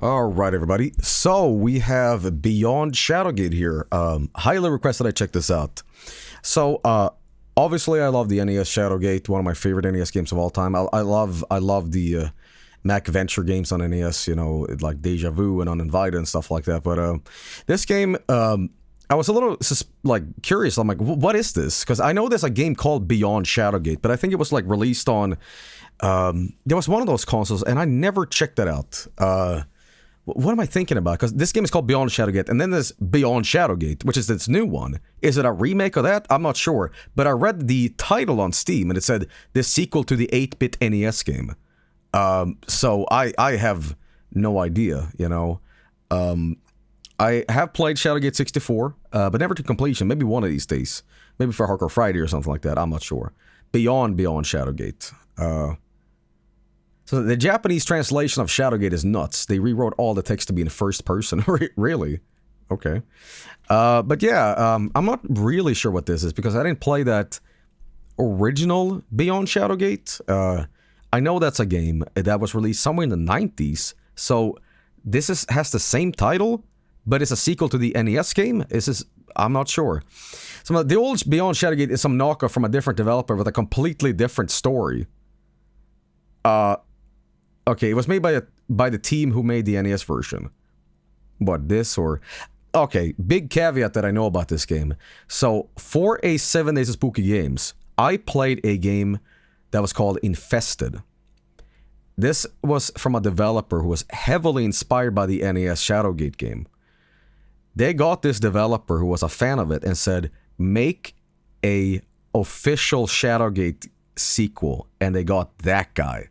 Alright everybody, so we have Beyond Shadowgate here. Highly requested I check this out. So, obviously I love the NES Shadowgate, one of my favorite NES games of all time. I love the Mac Venture games on NES, you know, like Deja Vu and Uninvited and stuff like that. But this game, I was a little curious. I'm like, what is this? Because I know there's a game called Beyond Shadowgate, but I think it was like released on, there was one of those consoles and I never checked that out. What am I thinking about? Because this game is called Beyond Shadowgate, and then there's Beyond Shadowgate, which is its new one. Is it a remake of that? I'm not sure. But I read the title on Steam, and it said, this sequel to the 8-bit NES game. So I have no idea, you know. I have played Shadowgate 64, but never to completion. Maybe one of these days. Maybe for Hardcore Friday or something like that. I'm not sure. Beyond Shadowgate. So the Japanese translation of Shadowgate is nuts. They rewrote all the text to be in first person. Really? Okay. But yeah, I'm not really sure what this is because I didn't play that original Beyond Shadowgate. I know that's a game that was released somewhere in the 90s. So this has the same title, but it's a sequel to the NES game? I'm not sure. So the old Beyond Shadowgate is some knockoff from a different developer with a completely different story. Okay, it was made by the team who made the NES version. What, this or... Okay, big caveat that I know about this game. So, for a 7 Days of Spooky Games, I played a game that was called Infested. This was from a developer who was heavily inspired by the NES Shadowgate game. They got this developer who was a fan of it and said, make a official Shadowgate sequel, and they got that guy.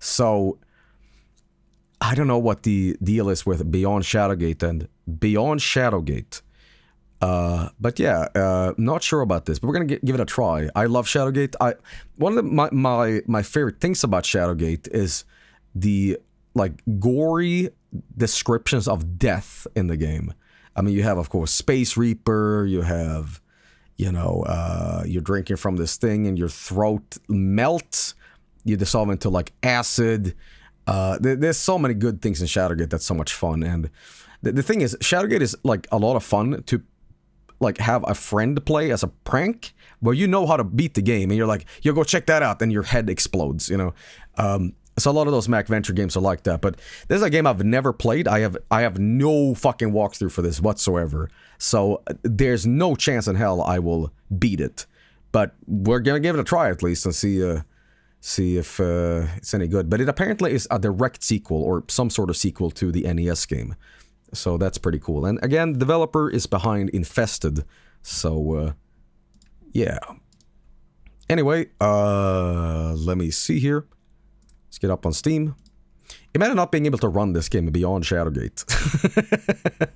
So I don't know what the deal is with Beyond Shadowgate and Beyond Shadowgate. But yeah, not sure about this, but we're gonna give it a try. I love Shadowgate. One of my favorite things about Shadowgate is the gory descriptions of death in the game. I mean, you have of course Space Reaper. You have, you know, you're drinking from this thing and your throat melts. You dissolve into like acid. There's so many good things in Shadowgate that's so much fun. And the thing is, Shadowgate is like a lot of fun to like have a friend play as a prank where you know how to beat the game and you're like, yo, go check that out, and your head explodes, you know. So a lot of those Mac Venture games are like that. But this is a game I've never played. I have no fucking walkthrough for this whatsoever. So there's no chance in hell I will beat it. But we're gonna give it a try at least and see if it's any good. But it apparently is a direct sequel or some sort of sequel to the NES game. So that's pretty cool. And again, the developer is behind Infested. So, yeah. Anyway, let me see here. Let's get up on Steam. Imagine not being able to run this game Beyond Shadowgate.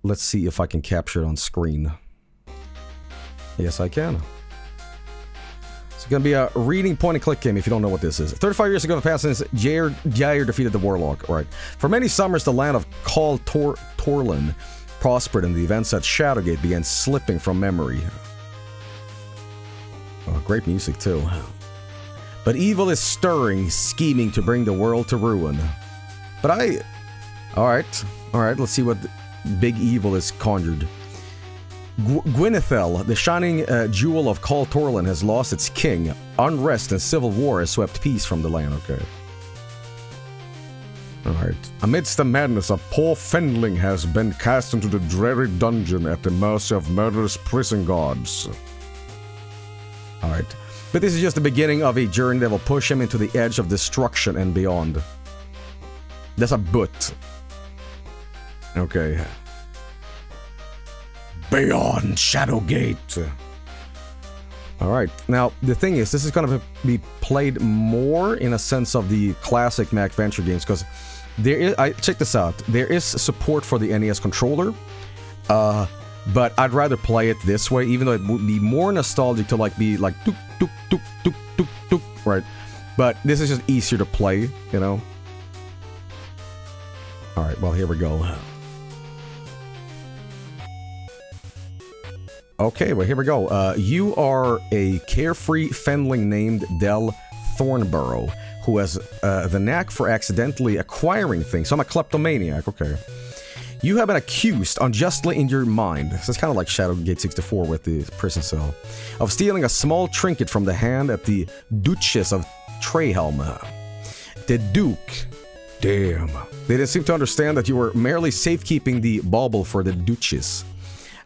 Let's see if I can capture it on screen. Yes, I can. It's going to be a reading point-and-click game if you don't know what this is. 35 years ago, the past since Jair defeated the Warlock. All right. For many summers, the land of Kal Torlin prospered, and the events at Shadowgate began slipping from memory. Oh, great music, too. But evil is stirring, scheming to bring the world to ruin. But Alright, let's see what big evil is conjured. Gwynethel, the shining jewel of Kal Torlin, has lost its king. Unrest and civil war has swept peace from the land. Okay. Alright. Amidst the madness, a poor fendling has been cast into the dreary dungeon at the mercy of murderous prison guards. Alright. But this is just the beginning of a journey that will push him into the edge of destruction and beyond. That's a but. Okay. Beyond Shadowgate. Alright, now the thing is, this is going to be played more in a sense of the classic Mac Venture games, because there is, check this out, there is support for the NES controller, but I'd rather play it this way, even though it would be more nostalgic to like be like tuk tuk tuk tuk tuk tuk, right? But this is just easier to play, you know? Alright, well, here we go. Okay, well, here we go. You are a carefree fendling named Del Thornborough, who has the knack for accidentally acquiring things. So I'm a kleptomaniac, okay. You have been accused unjustly in your mind, so it's kind of like Shadowgate 64 with the prison cell, of stealing a small trinket from the hand at the Duchess of Treyhelm. The Duke, damn, they didn't seem to understand that you were merely safekeeping the bauble for the Duchess.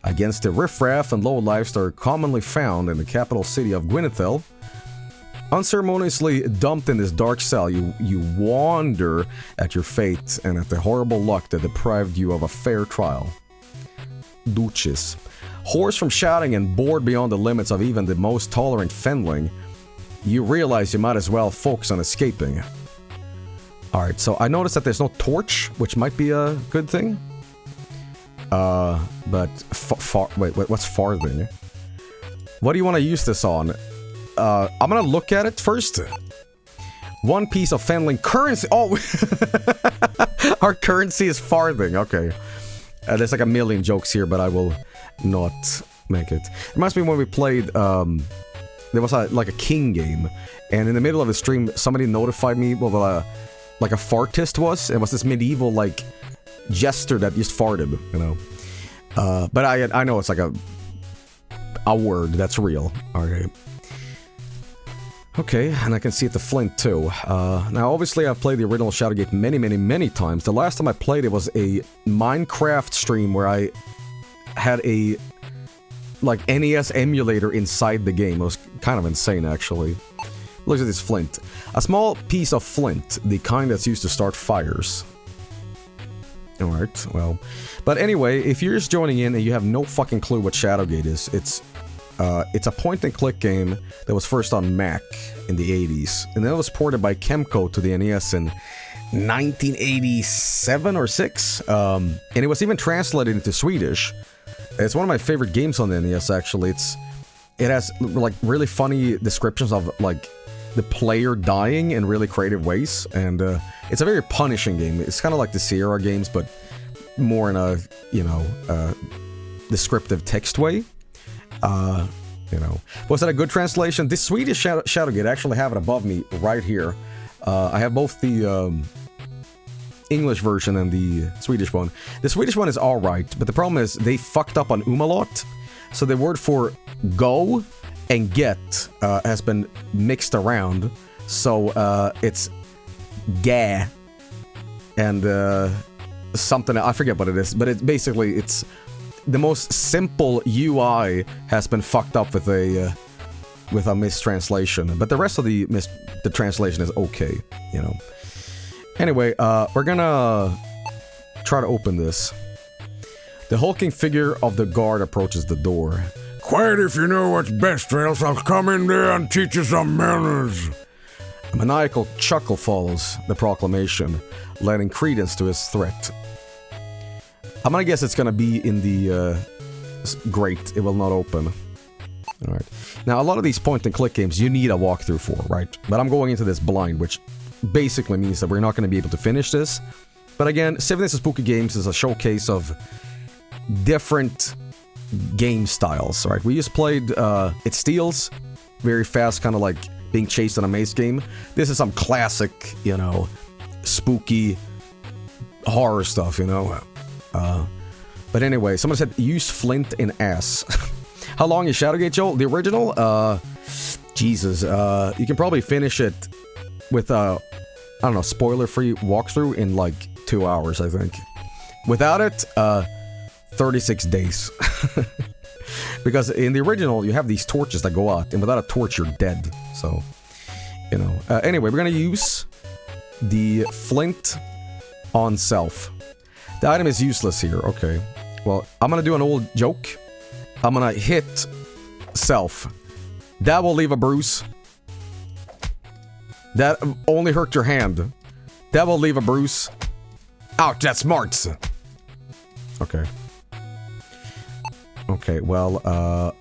Against the riffraff and lowlifes that are commonly found in the capital city of Gwynethel, unceremoniously dumped in this dark cell, you wonder at your fate and at the horrible luck that deprived you of a fair trial. Duchess. Hoarse from shouting and bored beyond the limits of even the most tolerant fenling, you realize you might as well focus on escaping. Alright, so I noticed that there's no torch, which might be a good thing. But wait, what's farthing? What do you want to use this on? I'm gonna look at it first. One piece of fenling currency. Oh, our currency is farthing. Okay, there's like a million jokes here, but I will not make it. It reminds me when we played. There was like a king game, and in the middle of the stream, somebody notified me what like a fartist was. It was this medieval like jester that just farted, you know. But I know it's like a word that's real. Alright. Okay, and I can see it the flint too. Now obviously I've played the original Shadowgate many times. The last time I played it was a Minecraft stream where I had a like NES emulator inside the game. It was kind of insane actually. Look at this flint. A small piece of flint, the kind that's used to start fires. Alright, well. But anyway, if you're just joining in and you have no fucking clue what Shadowgate is, it's a point-and-click game that was first on Mac in the 80s. And then it was ported by Kemco to the NES in 1987 or 6. And it was even translated into Swedish. It's one of my favorite games on the NES, actually. It has, like, really funny descriptions of, like, the player dying in really creative ways. And, it's a very punishing game. It's kind of like the Sierra games, but more in a, you know, descriptive text way. You know. Was that a good translation? This Swedish Shadowgate, I actually have it above me right here. I have both the English version and the Swedish one. The Swedish one is alright, but the problem is they fucked up on umlaut. So the word for go and get has been mixed around. So it's ga and something, I forget what it is, but it's basically, it's the most simple UI has been fucked up with a mistranslation, but the rest of the translation is okay, you know. Anyway, we're gonna try to open this. The hulking figure of the guard approaches the door. Quiet if you know what's best, or else I'll come in there and teach you some manners. A maniacal chuckle follows the proclamation, lending credence to his threat. I'm gonna guess it's gonna be in the grate. It will not open. Alright. Now, a lot of these point-and-click games, you need a walkthrough for, right? But I'm going into this blind, which basically means that we're not gonna be able to finish this. But again, 7 Days of Spooky Games is a showcase of different game styles, right? We just played, It Steals, very fast, kind of like being chased in a maze game. This is some classic, you know, spooky horror stuff, you know? But anyway, someone said, use flint in ass. How long is Shadowgate, Joel? The original? Jesus, you can probably finish it with a, I don't know, spoiler-free walkthrough in like 2 hours, I think. Without it, 36 days. Because in the original, you have these torches that go out, and without a torch, you're dead. So, you know. Anyway, we're gonna use the flint on self. The item is useless here, okay. Well, I'm gonna do an old joke. I'm gonna hit self. That will leave a bruise. That only hurt your hand. That will leave a bruise. Ouch, that's smart. Okay. Okay, well,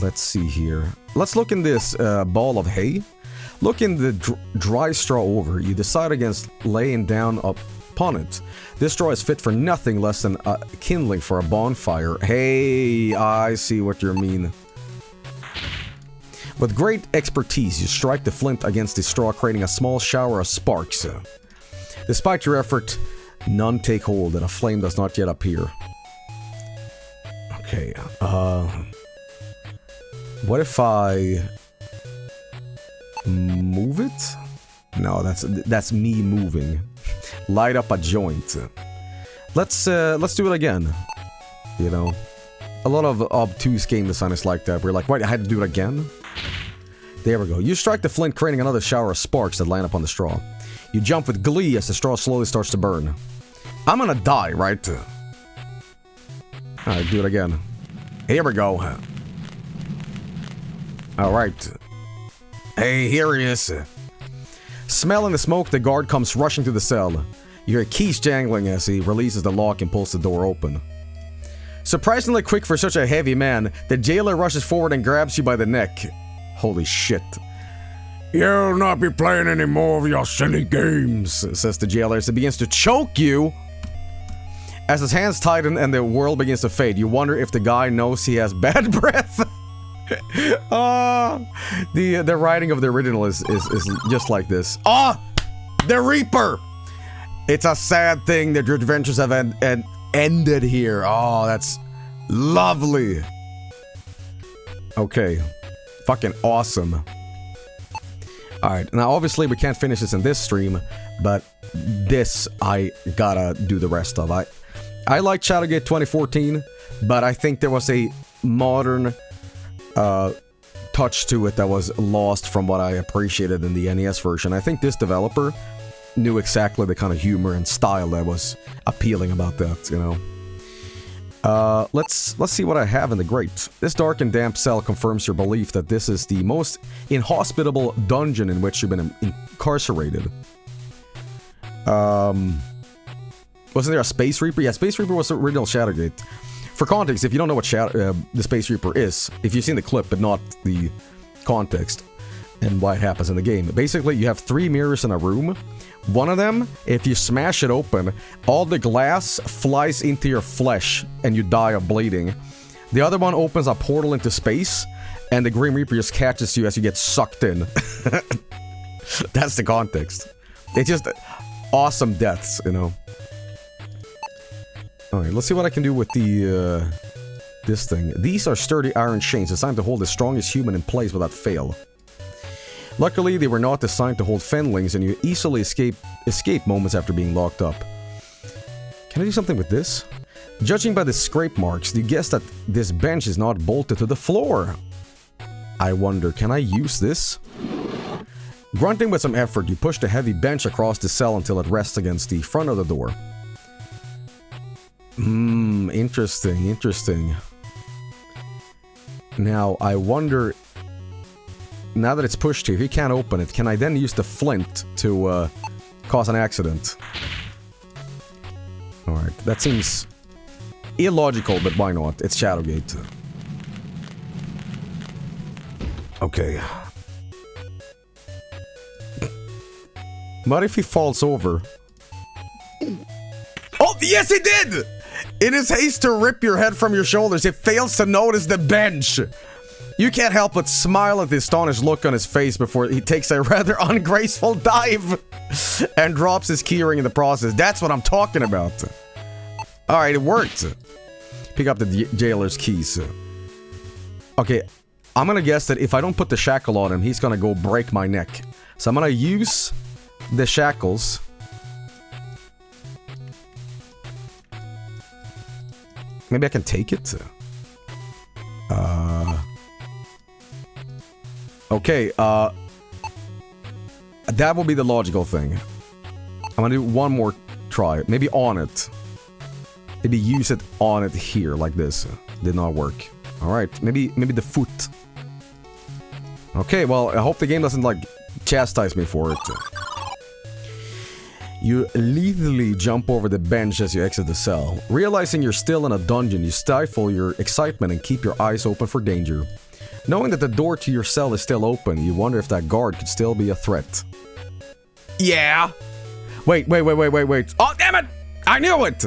let's see here. Let's look in this ball of hay. Look in the dry straw over. You decide against laying down upon it. This straw is fit for nothing less than kindling for a bonfire. Hey, I see what you mean. With great expertise, you strike the flint against the straw, creating a small shower of sparks. Despite your effort, none take hold, and a flame does not yet appear. Okay, what if I move it? No, that's me moving. Light up a joint. Let's do it again. You know, a lot of obtuse game design is like that. We're like, wait, I had to do it again? There we go. You strike the flint, creating another shower of sparks that line up on the straw. You jump with glee as the straw slowly starts to burn. I'm gonna die, right? Alright, do it again. Here we go. Alright. Hey, here he is. Smelling the smoke, the guard comes rushing to the cell. You hear keys jangling as he releases the lock and pulls the door open. Surprisingly quick for such a heavy man, the jailer rushes forward and grabs you by the neck. Holy shit. You'll not be playing any more of your silly games, says the jailer as he begins to choke you. As his hands tighten and the world begins to fade, you wonder if the guy knows he has bad breath. The writing of the original is just like this. The Reaper! It's a sad thing that your adventures have ended here. Oh, that's lovely. Okay. Fucking awesome. Alright, now obviously we can't finish this in this stream, but this I gotta do the rest of. I like Shadowgate 2014, but I think there was a modern touch to it that was lost from what I appreciated in the NES version. I think this developer knew exactly the kind of humor and style that was appealing about that, you know. Let's see what I have in the grate. This dark and damp cell confirms your belief that this is the most inhospitable dungeon in which you've been incarcerated. Wasn't there a Space Reaper? Yeah, Space Reaper was the original Shadowgate. For context, if you don't know what the Space Reaper is, if you've seen the clip but not the context and why it happens in the game, basically you have 3 mirrors in a room. One of them, if you smash it open, all the glass flies into your flesh and you die of bleeding. The other one opens a portal into space and the Grim Reaper just catches you as you get sucked in. That's the context. It's just awesome deaths, you know. Alright, let's see what I can do with the, this thing. These are sturdy iron chains designed to hold the strongest human in place without fail. Luckily, they were not designed to hold fenlings, and you easily escape moments after being locked up. Can I do something with this? Judging by the scrape marks, you guess that this bench is not bolted to the floor. I wonder, can I use this? Grunting with some effort, you push the heavy bench across the cell until it rests against the front of the door. Interesting, interesting. Now, I wonder... Now that it's pushed here, if you can't open it, can I then use the flint to cause an accident? Alright, that seems illogical, but why not? It's Shadowgate. Okay. What if he falls over? Oh, yes he did! In his haste to rip your head from your shoulders, he fails to notice the bench. You can't help but smile at the astonished look on his face before he takes a rather ungraceful dive and drops his keyring in the process. That's what I'm talking about. Alright, it worked. Pick up the jailer's keys. Okay, I'm gonna guess that if I don't put the shackle on him, he's gonna go break my neck. So I'm gonna use the shackles. Maybe I can take it? Okay, that will be the logical thing. I'm gonna do one more try. Maybe on it. Maybe use it on it here, like this. Did not work. Alright, maybe the foot. Okay, well, I hope the game doesn't, like, chastise me for it. You lethally jump over the bench as you exit the cell. Realizing you're still in a dungeon, you stifle your excitement and keep your eyes open for danger. Knowing that the door to your cell is still open, you wonder if that guard could still be a threat. Yeah! Wait. Oh, damn it! I knew it!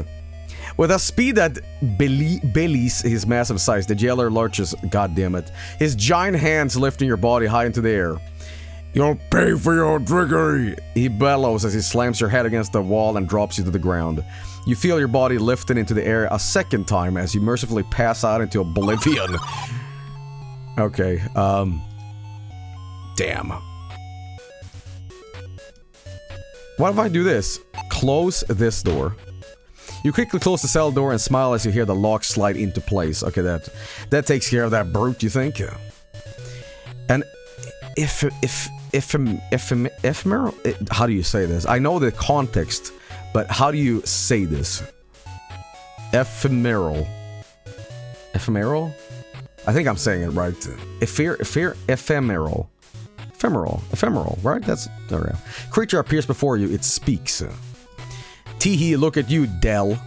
With a speed that belies his massive size, the jailer lurches, goddammit, his giant hands lifting your body high into the air. You'll pay for your trickery! He bellows as he slams your head against the wall and drops you to the ground. You feel your body lifted into the air a second time as you mercifully pass out into oblivion. Okay, damn. What if I do this? Close this door. You quickly close the cell door and smile as you hear the lock slide into place. Okay, that takes care of that brute, you think? And ephemeral? How do you say this? I know the context, but how do you say this? Ephemeral. Ephemeral? I think I'm saying it right. Ephemeral. Ephemeral, right? That's... There we go. Creature appears before you. It speaks. Teehee, look at you, Dell.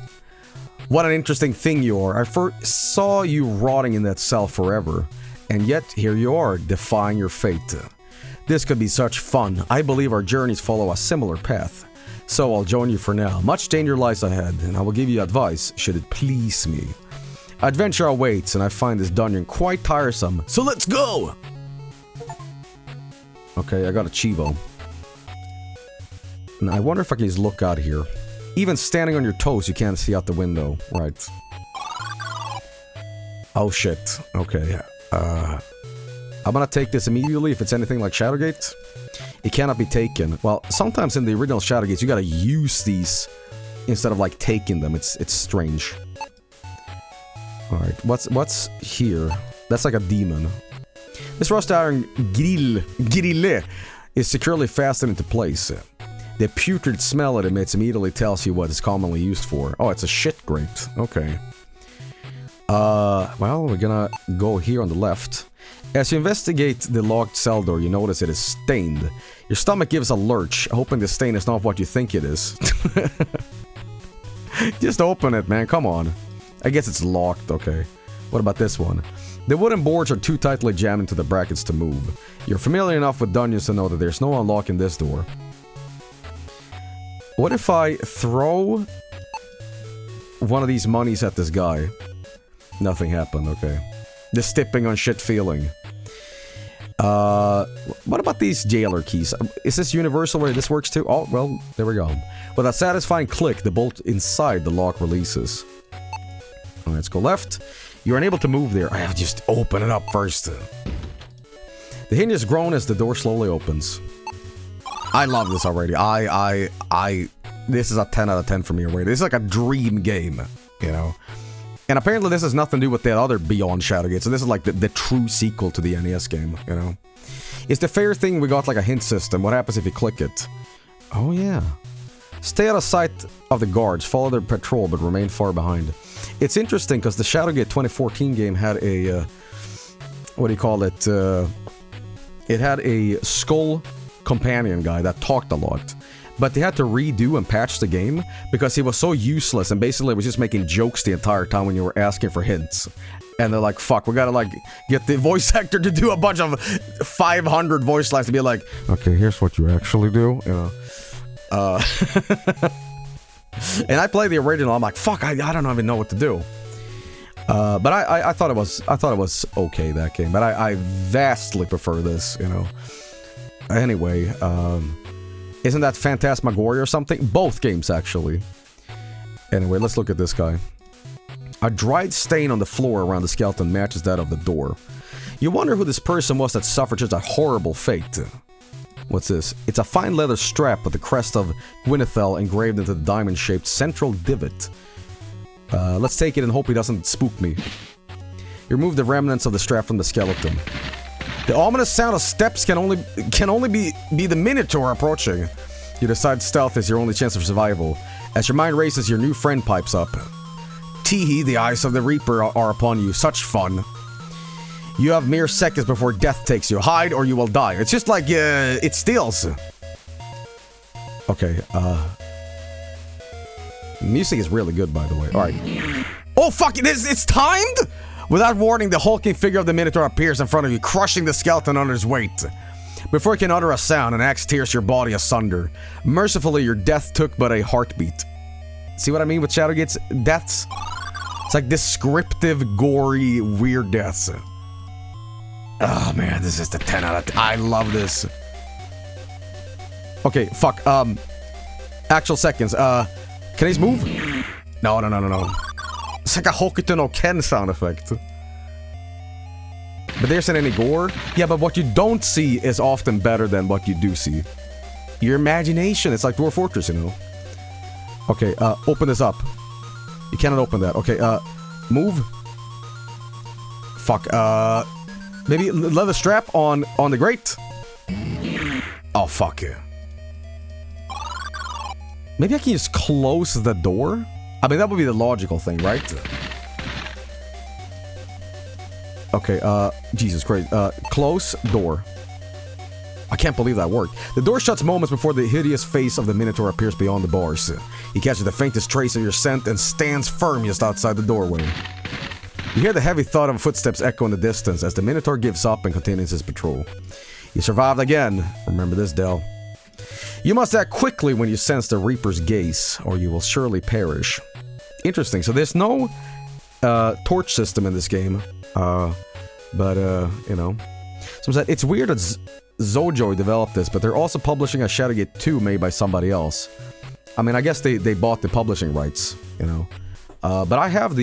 What an interesting thing you are. I first saw you rotting in that cell forever. And yet, here you are, defying your fate. This could be such fun. I believe our journeys follow a similar path. So I'll join you for now. Much danger lies ahead, and I will give you advice, should it please me. Adventure awaits, and I find this dungeon quite tiresome. So let's go! Okay, I got a Chivo. And I wonder if I can just look out here. Even standing on your toes, you can't see out the window. Right. Oh shit. Okay. I'm gonna take this immediately if it's anything like Shadowgate. It cannot be taken. Well, sometimes in the original Shadowgates, you gotta use these instead of like taking them. It's strange. Alright, what's here? That's like a demon. This rust iron grille is securely fastened into place. The putrid smell it emits immediately tells you what it's commonly used for. Oh, it's a shit grate. Okay. Well, we're gonna go here on the left. As you investigate the locked cell door, you notice it is stained. Your stomach gives a lurch, hoping the stain is not what you think it is. Just open it, man. Come on. I guess it's locked. Okay. What about this one? The wooden boards are too tightly jammed into the brackets to move. You're familiar enough with dungeons to know that there's no unlocking this door. What if I throw one of these monies at this guy? Nothing happened, okay. Just tipping on shit feeling. What about these jailer keys? Is this universal where this works too? Oh, well, there we go. With a satisfying click, the bolt inside the lock releases. Alright, let's go left. You're unable to move there. I have to just open it up first. The hinges groan as the door slowly opens. I love this already. This is a 10 out of 10 for me already. This is like a dream game, you know? And apparently this has nothing to do with the other Beyond Shadowgate, so this is like the true sequel to the NES game, you know? It's the fair thing we got like a hint system. What happens if you click it? Oh yeah. Stay out of sight of the guards, follow their patrol, but remain far behind. It's interesting because the Shadowgate 2014 game had a, what do you call it? It had a skull companion guy that talked a lot. But they had to redo and patch the game because he was so useless and basically was just making jokes the entire time when you were asking for hints. And they're like, fuck, we gotta like get the voice actor to do a bunch of 500 voice lines to be like, okay, here's what you actually do, you know. And I played the original, I'm like, fuck, I don't even know what to do. But I thought it was okay, that game, but I vastly prefer this, you know. Anyway, isn't that Phantasmagoria or something? Both games, actually. Anyway, let's look at this guy. A dried stain on the floor around the skeleton matches that of the door. You wonder who this person was that suffered such a horrible fate. What's this? It's a fine leather strap with the crest of Gwynethel engraved into the diamond-shaped central divot. Let's take it and hope he doesn't spook me. You remove the remnants of the strap from the skeleton. The ominous sound of steps can only be the Minotaur approaching. You decide stealth is your only chance of survival. As your mind races, your new friend pipes up. Teehee, the eyes of the Reaper are upon you. Such fun. You have mere seconds before death takes you. Hide or you will die. It's just like, it steals. Okay, music is really good, by the way. Alright. Oh, fuck, it's timed?! Without warning, the hulking figure of the Minotaur appears in front of you, crushing the skeleton under his weight. Before you can utter a sound, an axe tears your body asunder. Mercifully, your death took but a heartbeat. See what I mean with Shadowgate's deaths? It's like descriptive, gory, weird deaths. Oh man, this is the 10 out of 10. I love this. Okay, fuck. Actual seconds. Can these move? No. It's like a Hokuto no Ken sound effect. But there isn't any gore. Yeah, but what you don't see is often better than what you do see. Your imagination, it's like Dwarf Fortress, you know. Okay, open this up. You cannot open that. Okay, move. Fuck, maybe leather strap on the grate. Oh, fuck yeah. Maybe I can just close the door? I mean, that would be the logical thing, right? Okay, Jesus Christ. Close door. I can't believe that worked. The door shuts moments before the hideous face of the Minotaur appears beyond the bars. He catches the faintest trace of your scent and stands firm just outside the doorway. You hear the heavy thud of footsteps echo in the distance as the Minotaur gives up and continues his patrol. You survived again. Remember this, Del. You must act quickly when you sense the Reaper's gaze, or you will surely perish. Interesting. So there's no torch system in this game. But you know. It's weird that Zojoi developed this, but they're also publishing a Shadowgate 2 made by somebody else. I mean, I guess they bought the publishing rights, you know. But I have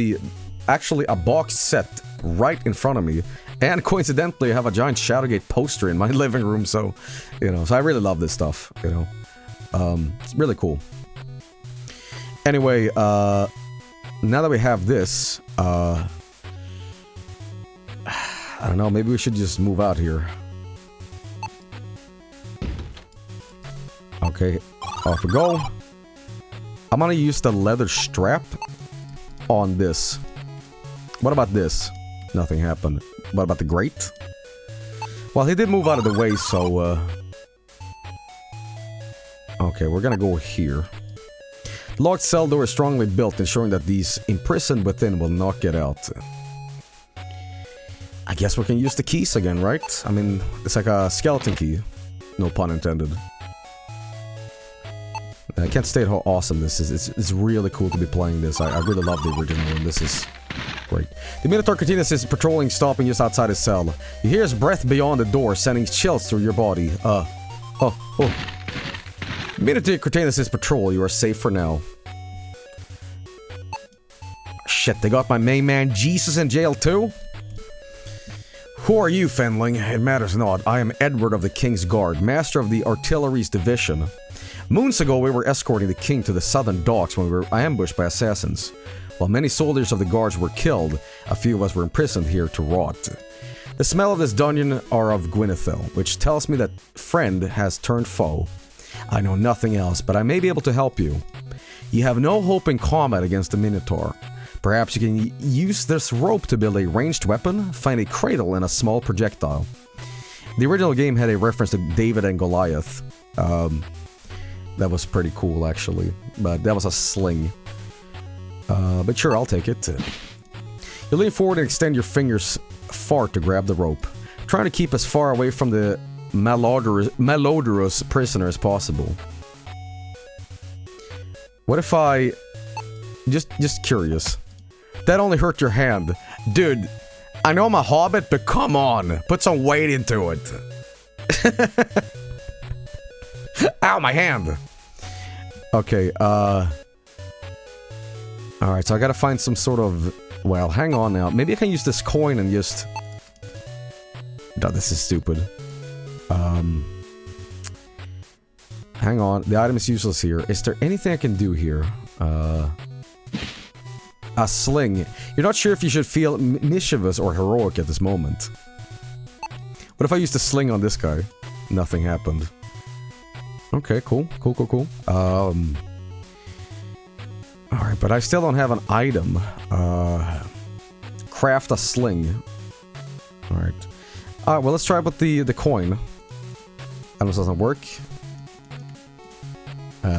actually a box set right in front of me. And coincidentally, I have a giant Shadowgate poster in my living room, so, you know. So I really love this stuff, you know. It's really cool. Anyway, now that we have this, I don't know, maybe we should just move out here. Okay, off we go. I'm gonna use the leather strap on this. What about this? Nothing happened. What about the grate? Well, he did move out of the way, so, okay, we're gonna go here. The locked cell door is strongly built, ensuring that these imprisoned within will not get out. I guess we can use the keys again, right? I mean, it's like a skeleton key. No pun intended. I can't state how awesome this is. It's really cool to be playing this. I really love the original, and this is great. The Minotaur continues his patrolling, stopping just outside his cell. You hear his breath beyond the door, sending chills through your body. Minotaur continues his patrol. You are safe for now. Shit, they got my main man Jesus in jail too? Who are you, Fenling? It matters not. I am Edward of the King's Guard, master of the Artillery's Division. Moons ago, we were escorting the king to the southern docks when we were ambushed by assassins. While many soldiers of the guards were killed, a few of us were imprisoned here to rot. The smell of this dungeon are of Gwynethil, which tells me that friend has turned foe. I know nothing else, but I may be able to help you. You have no hope in combat against the Minotaur. Perhaps you can use this rope to build a ranged weapon, find a cradle, and a small projectile. The original game had a reference to David and Goliath. That was pretty cool, actually. But that was a sling. But sure, I'll take it. You lean forward and extend your fingers far to grab the rope, trying to keep as far away from the malodorous prisoner as possible. What if I... Just curious. That only hurt your hand. Dude, I know I'm a hobbit, but come on. Put some weight into it. Ow, my hand. Okay, alright, so I gotta find some sort of... Well, hang on now. Maybe I can use this coin and just... No, this is stupid. Hang on. The item is useless here. Is there anything I can do here? A sling. You're not sure if you should feel mischievous or heroic at this moment. What if I used a sling on this guy? Nothing happened. Okay, cool. Alright, but I still don't have an item. Craft a sling. Alright. Well, let's try with the coin. And this doesn't work.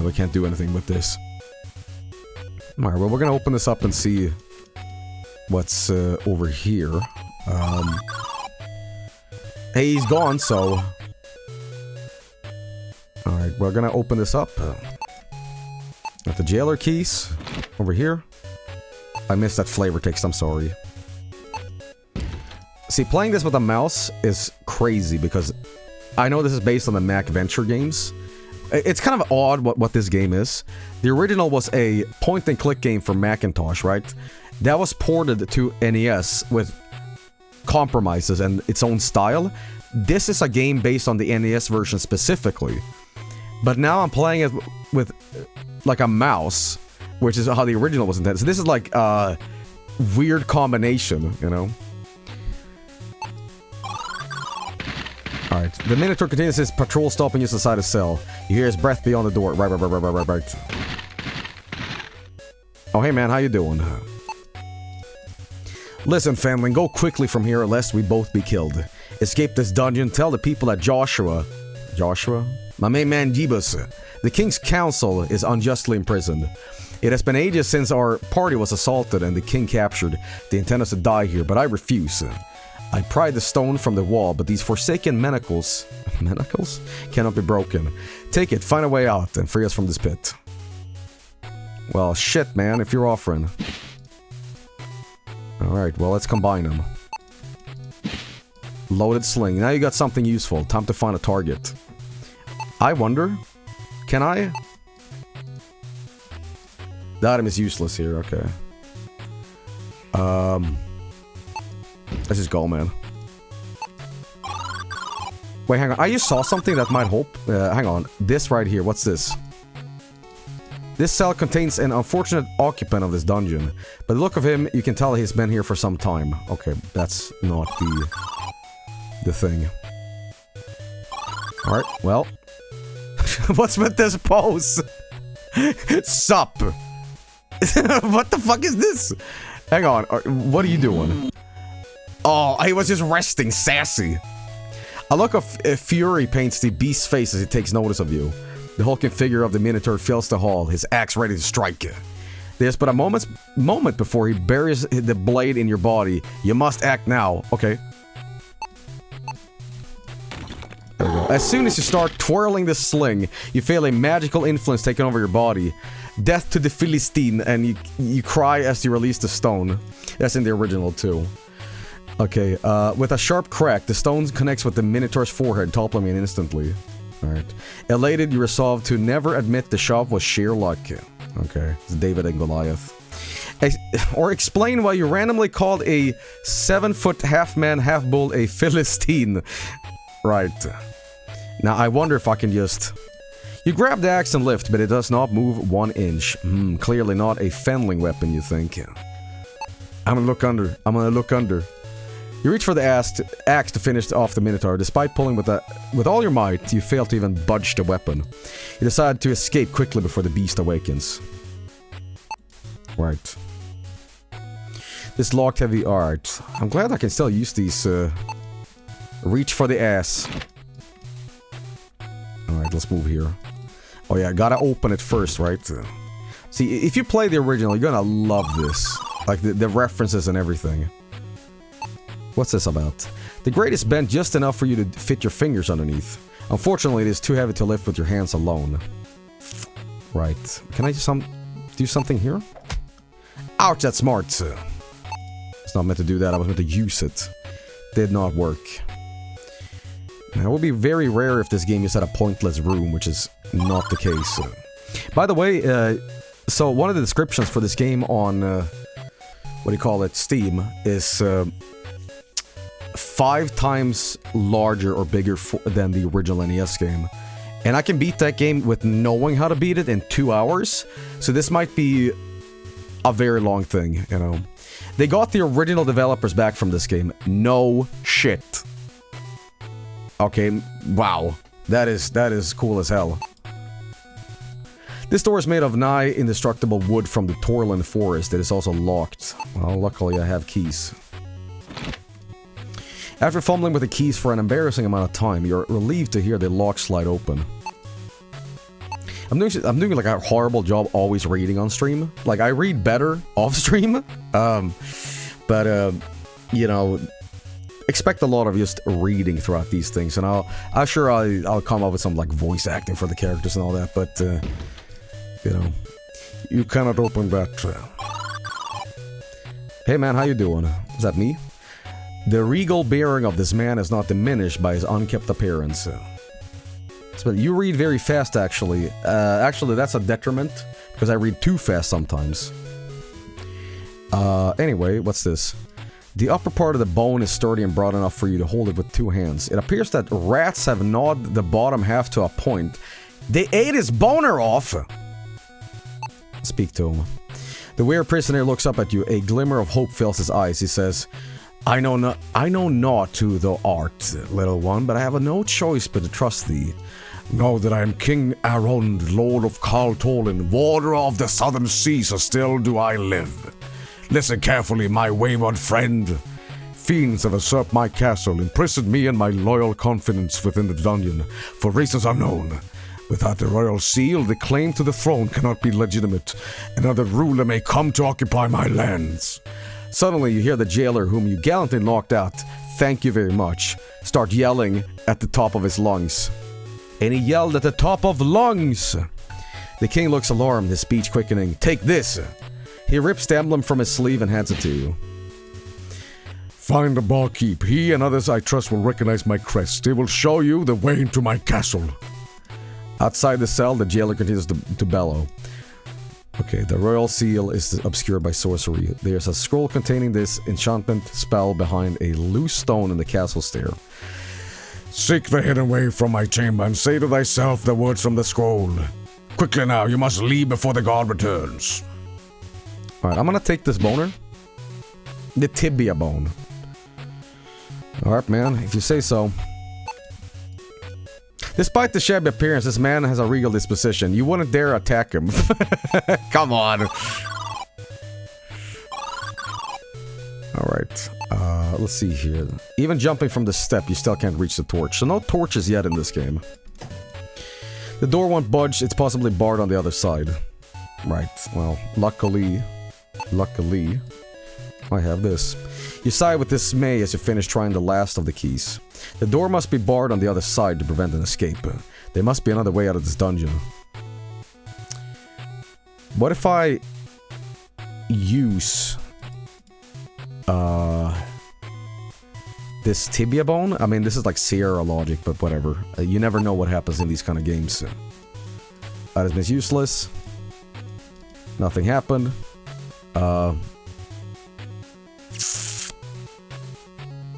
We can't do anything with this. Alright, well, we're gonna open this up and see what's over here. Hey, he's gone, so... Alright, we're gonna open this up. Got the jailer keys over here. I missed that flavor text, I'm sorry. See, playing this with a mouse is crazy because I know this is based on the Mac Venture games. It's kind of odd what this game is. The original was a point-and-click game for Macintosh, right? That was ported to NES with compromises and its own style. This is a game based on the NES version specifically. But now I'm playing it with like a mouse, which is how the original was intended. So this is like a weird combination, you know? Alright, the Minotaur continues his patrol stopping just inside a cell. You hear his breath beyond the door. Right. Oh, hey man, how you doing? Listen, family, go quickly from here lest we both be killed. Escape this dungeon, tell the people that Joshua? My main man Jebus. The king's council is unjustly imprisoned. It has been ages since our party was assaulted and the king captured. They intend us to die here, but I refuse. I pry the stone from the wall, but these forsaken manacles cannot be broken. Take it, find a way out, and free us from this pit. Well, shit, man, if you're offering. Alright, well, let's combine them. Loaded sling. Now you got something useful. Time to find a target. I wonder... Can I? The item is useless here, okay. Let's just go, man. Wait, hang on. I just saw something that might help. Hang on. This right here. What's this? This cell contains an unfortunate occupant of this dungeon. By the look of him, you can tell he's been here for some time. Okay, that's not the thing. Alright, well. What's with this pose? Sup? What the fuck is this? Hang on. What are you doing? Oh, he was just resting, sassy. A look of fury paints the beast's face as he takes notice of you. The hulking figure of the Minotaur fills the hall, his axe ready to strike you. There's but a moment before he buries the blade in your body. You must act now. Okay. There we go. As soon as you start twirling the sling, you feel a magical influence taking over your body. Death to the Philistine, and you cry as you release the stone. That's in the original too. Okay, with a sharp crack, the stone connects with the Minotaur's forehead, toppling him instantly. Alright. Elated, you resolve to never admit the shove was sheer luck. Okay, it's David and Goliath. Or explain why you randomly called a 7-foot half-man, half-bull a Philistine. Right. Now, I wonder if I can just... You grab the axe and lift, but it does not move 1 inch. Clearly not a fenling weapon, you think. I'm gonna look under. You reach for the axe to finish off the Minotaur. Despite pulling with all your might, you fail to even budge the weapon. You decide to escape quickly before the beast awakens. Right. This locked heavy art. I'm glad I can still use these. Reach for the ass. Alright, let's move here. Oh yeah, gotta open it first, right? See, if you play the original, you're gonna love this. Like, the references and everything. What's this about? The grate is bent just enough for you to fit your fingers underneath. Unfortunately, it is too heavy to lift with your hands alone. Right. Can I do something here? Ouch, that's smart. It's not meant to do that, I was meant to use it. Did not work. Now, it would be very rare if this game just had a pointless room, which is not the case. By the way, so one of the descriptions for this game on, what do you call it, Steam, is 5 times larger or bigger than the original NES game. And I can beat that game with knowing how to beat it in 2 hours, so this might be a very long thing, you know. They got the original developers back from this game. No shit. Okay, wow. That is cool as hell. This door is made of nigh indestructible wood from the Torland forest. It is also locked. Well, luckily I have keys. After fumbling with the keys for an embarrassing amount of time, you're relieved to hear the lock slide open. I'm doing like a horrible job always reading on stream. Like, I read better off stream. You know, expect a lot of just reading throughout these things, and I'll come up with some like voice acting for the characters and all that, but you know, You cannot open that. Hey man, how you doing? Is that me? The regal bearing of this man is not diminished by his unkempt appearance. So you read very fast, actually. Actually, that's a detriment, because I read too fast sometimes. Anyway, what's this? The upper part of the bone is sturdy and broad enough for you to hold it with 2 hands. It appears that rats have gnawed the bottom half to a point. They ate his boner off! Speak to him. The weird prisoner looks up at you. A glimmer of hope fills his eyes. He says, I know not who thou art, little one, but I have no choice but to trust thee. Know that I am King Arond, Lord of Kaltolin, Warder of the Southern Sea, so still do I live. Listen carefully, my wayward friend. Fiends have usurped my castle, imprisoned me and my loyal confidants within the dungeon, for reasons unknown. Without the royal seal, the claim to the throne cannot be legitimate. Another ruler may come to occupy my lands. Suddenly, you hear the jailer, whom you gallantly knocked out, thank you very much, start yelling at the top of his lungs. And he yelled at the top of lungs! The king looks alarmed, his speech quickening. Take this! He rips the emblem from his sleeve and hands it to you. Find the barkeep. He and others I trust will recognize my crest. They will show you the way into my castle. Outside the cell, the jailer continues to bellow. Okay, the royal seal is obscured by sorcery. There's a scroll containing this enchantment spell behind a loose stone in the castle stair. Seek the hidden way from my chamber and say to thyself the words from the scroll. Quickly now, you must leave before the guard returns. Alright, I'm gonna take this boner. The tibia bone. Alright, man, if you say so. Despite the shabby appearance, this man has a regal disposition. You wouldn't dare attack him. Come on. Alright, let's see here. Even jumping from the step, you still can't reach the torch. So no torches yet in this game. The door won't budge, it's possibly barred on the other side. Right, well, luckily, I have this. You sigh with dismay as you finish trying the last of the keys. The door must be barred on the other side to prevent an escape. There must be another way out of this dungeon. What if I use this tibia bone? I mean, this is like Sierra logic, but whatever. You never know what happens in these kind of games. That has been useless. Nothing happened.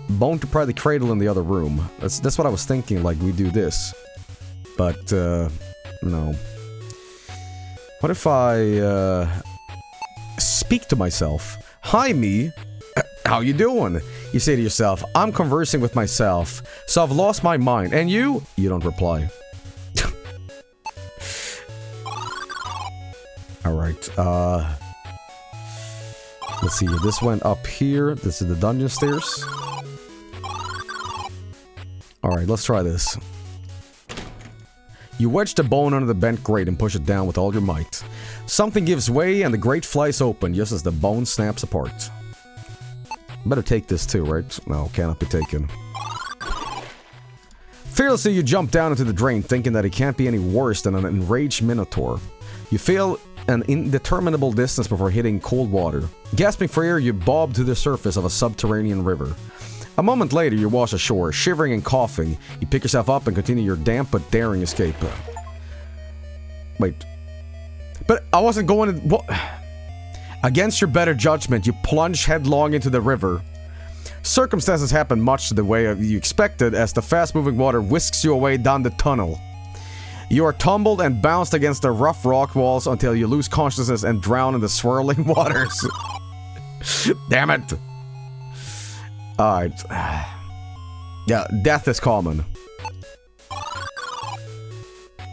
Bone to pry the cradle in the other room. That's what I was thinking, like we do this. But, no. What if I, speak to myself? Hi, me. How you doing? You say to yourself, I'm conversing with myself, so I've lost my mind. And you? You don't reply. Alright, let's see here. This went up here. This is the dungeon stairs. Alright, let's try this. You wedge the bone under the bent grate and push it down with all your might. Something gives way and the grate flies open just as the bone snaps apart. Better take this too, right? No, cannot be taken. Fearlessly, you jump down into the drain, thinking that it can't be any worse than an enraged minotaur. You feel an indeterminable distance before hitting cold water. Gasping for air, you bob to the surface of a subterranean river. A moment later, you wash ashore, shivering and coughing. You pick yourself up and continue your damp but daring escape. Wait. But I wasn't going to... What? Against your better judgment, you plunge headlong into the river. Circumstances happen much the way you expected as the fast-moving water whisks you away down the tunnel. You are tumbled and bounced against the rough rock walls until you lose consciousness and drown in the swirling waters. Damn it. Alright. Yeah, death is common.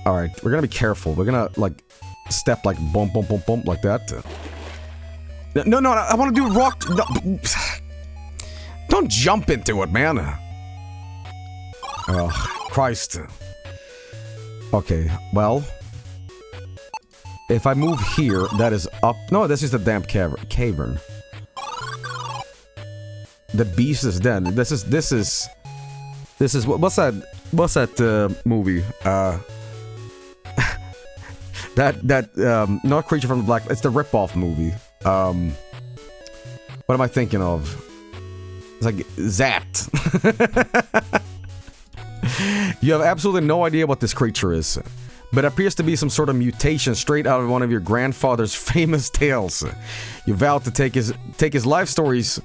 Alright, we're gonna be careful. We're gonna, like, step like bump, bump, bump, bump, like that. No, no, I want to do rock... No, don't jump into it, man. Oh, Christ. Okay, well... If I move here, that is up... No, this is the damp cavern. The beast is dead. This is... What's that movie? Not Creature from the Black... It's the rip-off movie. What am I thinking of? It's like Zat. You have absolutely no idea what this creature is, but it appears to be some sort of mutation straight out of one of your grandfather's famous tales. You vow to take his stories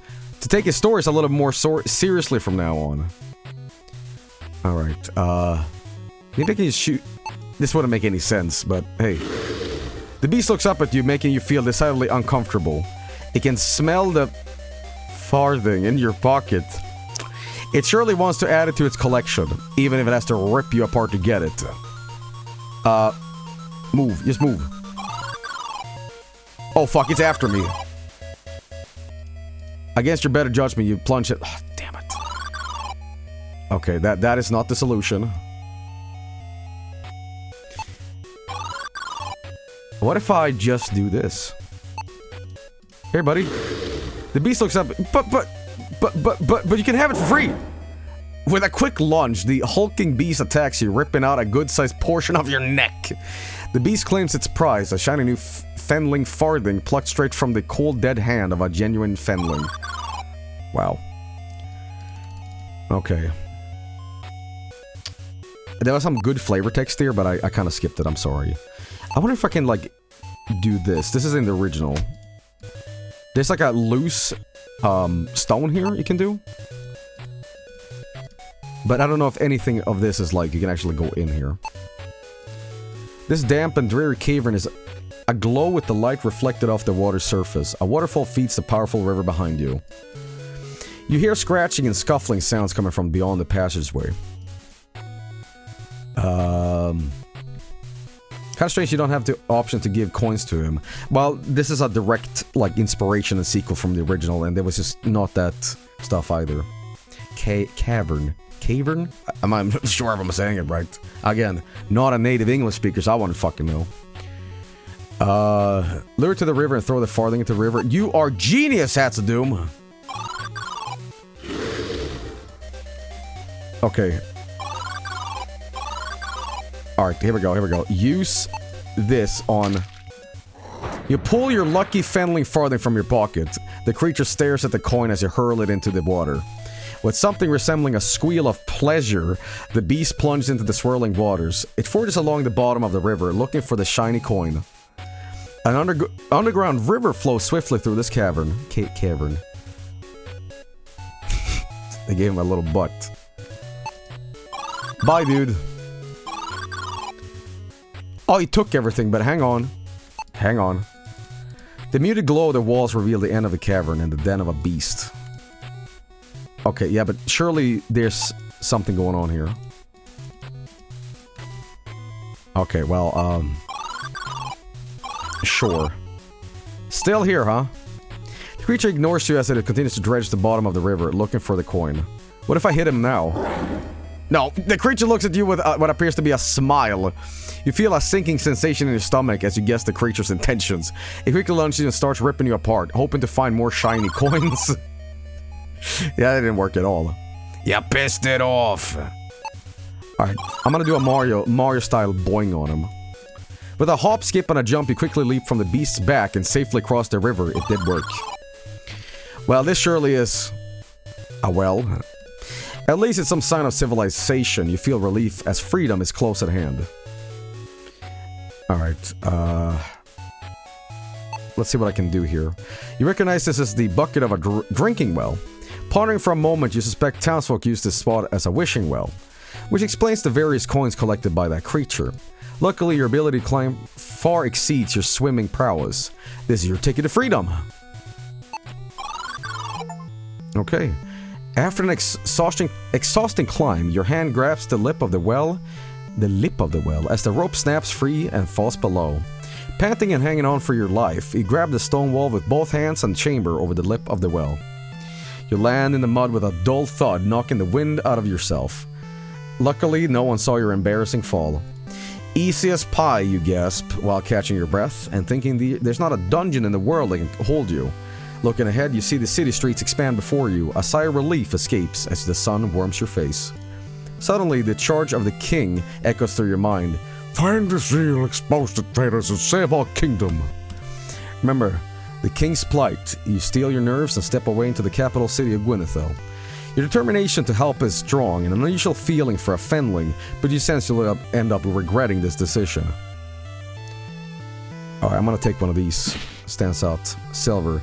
a little more seriously from now on. Alright, maybe I can just shoot... This wouldn't make any sense, but hey. The beast looks up at you, making you feel decidedly uncomfortable. It can smell the farthing in your pocket. It surely wants to add it to its collection, even if it has to rip you apart to get it. Move. Just move. Oh fuck, it's after me. Against your better judgment, you plunge it. Oh, damn it. Okay, that is not the solution. What if I just do this? Here, buddy. The beast looks up, but you can have it for free! With a quick lunge, the hulking beast attacks you, ripping out a good-sized portion of your neck. The beast claims its prize, a shiny new fenling farthing plucked straight from the cold dead hand of a genuine fenling. Wow. Okay. There was some good flavor text here, but I kind of skipped it, I'm sorry. I wonder if I can, like, do this. This is in the original. There's like a loose stone here you can do. But I don't know if anything of this is like you can actually go in here. This damp and dreary cavern is aglow with the light reflected off the water's surface. A waterfall feeds the powerful river behind you. You hear scratching and scuffling sounds coming from beyond the passageway. Kind of strange you don't have the option to give coins to him. Well, this is a direct, like, inspiration and sequel from the original, and there was just not that stuff either. Cavern? I'm not sure if I'm saying it right. Again, not a native English speaker, so I wouldn't fucking know. Lure it to the river and throw the farthing into the river. You are genius, Hats of Doom! Okay. Alright, here we go. Use this on... You pull your lucky fenling farthing from your pocket. The creature stares at the coin as you hurl it into the water. With something resembling a squeal of pleasure, the beast plunges into the swirling waters. It forges along the bottom of the river, looking for the shiny coin. An underground river flows swiftly through this cavern. Cavern. They gave him a little butt. Bye, dude. Oh, he took everything, but hang on. Hang on. The muted glow of the walls reveal the end of the cavern and the den of a beast. Okay, yeah, but surely there's something going on here. Okay, well, sure. Still here, huh? The creature ignores you as it continues to dredge the bottom of the river, looking for the coin. What if I hit him now? No, the creature looks at you with what appears to be a smile. You feel a sinking sensation in your stomach as you guess the creature's intentions. It quickly lunges and starts ripping you apart, hoping to find more shiny coins. Yeah, that didn't work at all. You pissed it off. Alright, I'm gonna do a Mario-style boing on him. With a hop, skip, and a jump, you quickly leap from the beast's back and safely cross the river. It did work. Well, this surely is... a well. At least it's some sign of civilization. You feel relief as freedom is close at hand. Alright, let's see what I can do here. You recognize this as the bucket of a drinking well. Pondering for a moment, you suspect townsfolk used this spot as a wishing well, which explains the various coins collected by that creature. Luckily, your ability to climb far exceeds your swimming prowess. This is your ticket to freedom. Okay. After an exhausting climb, your hand grabs the lip of the well, as the rope snaps free and falls below. Panting and hanging on for your life, you grab the stone wall with both hands and chamber over the lip of the well. You land in the mud with a dull thud, knocking the wind out of yourself. Luckily, no one saw your embarrassing fall. Easy as pie, you gasp, while catching your breath, and thinking there's not a dungeon in the world that can hold you. Looking ahead, you see the city streets expand before you. A sigh of relief escapes as the sun warms your face. Suddenly, the charge of the king echoes through your mind. Find the seal, expose the traitors, and save our kingdom. Remember, the king's plight. You steel your nerves and step away into the capital city of Vinesauce. Your determination to help is strong, and an unusual feeling for a fenling, but you sense you'll end up regretting this decision. Alright, I'm gonna take one of these. Stands out. Silver.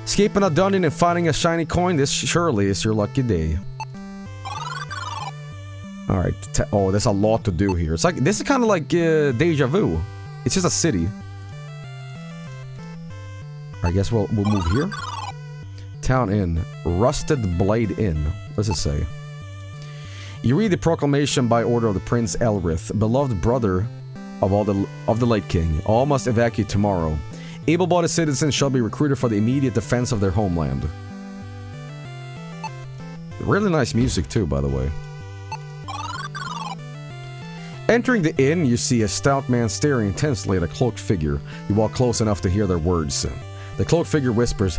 Escaping a dungeon and finding a shiny coin, this surely is your lucky day. Alright, oh, there's a lot to do here. It's like, this is kind of like Deja Vu. It's just a city. I guess we'll move here. Town Inn. Rusted Blade Inn. What does it say? You read the proclamation by order of the Prince Elrith, beloved brother of the late king. All must evacuate tomorrow. Able-bodied citizens shall be recruited for the immediate defense of their homeland. Really nice music too, by the way. Entering the inn, you see a stout man staring intensely at a cloaked figure. You walk close enough to hear their words. The cloaked figure whispers,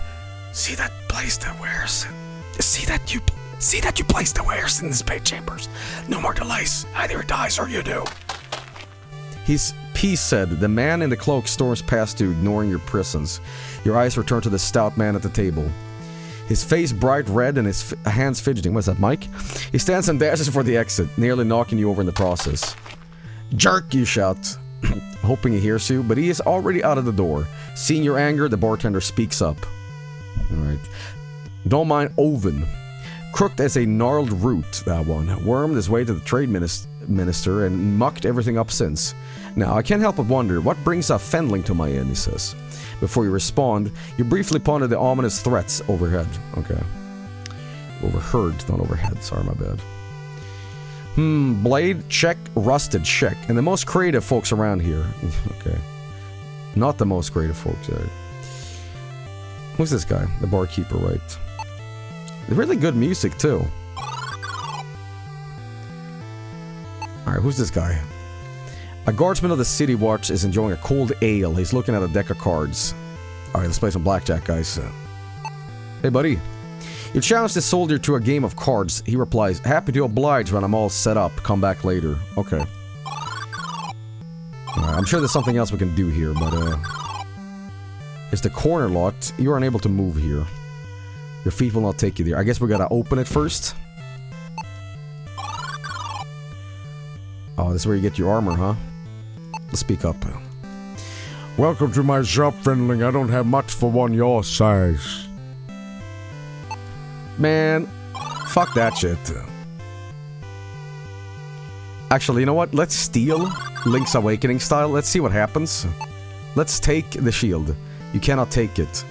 "See that place that wears? See that you place the wares in the spade chambers. No more delays. Either it dies or you do." His peace said. The man in the cloak storms past you, ignoring your presence. Your eyes return to the stout man at the table. His face bright red and his hands fidgeting. What's that, Mike? He stands and dashes for the exit, nearly knocking you over in the process. "Jerk!" you shout, hoping he hears you, but he is already out of the door. Seeing your anger, the bartender speaks up. Alright. Don't mind Oven. Crooked as a gnarled root, that one. Wormed his way to the trade minister and mucked everything up since. Now, I can't help but wonder, what brings a fenling to my inn, he says. Before you respond, you briefly ponder the ominous threats overhead. Okay. Overheard, not overhead. Sorry, my bad. Blade, check. Rusted, check. And the most creative folks around here. Okay. Not the most creative folks, right? Who's this guy? The barkeeper, right? Really good music, too. Alright, who's this guy? A guardsman of the city watch is enjoying a cold ale. He's looking at a deck of cards. Alright, let's play some blackjack, guys. Hey, buddy. You challenge the soldier to a game of cards. He replies, "Happy to oblige when I'm all set up. Come back later." Okay. I'm sure there's something else we can do here, but it's the corner lot. You are unable to move here. Your feet will not take you there. I guess we gotta open it first. Oh, this is where you get your armor, huh? Let's speak up. Welcome to my shop, friendling. I don't have much for one your size. Man, fuck that shit. Actually, you know what? Let's steal Link's Awakening style. Let's see what happens. Let's take the shield. You cannot take it.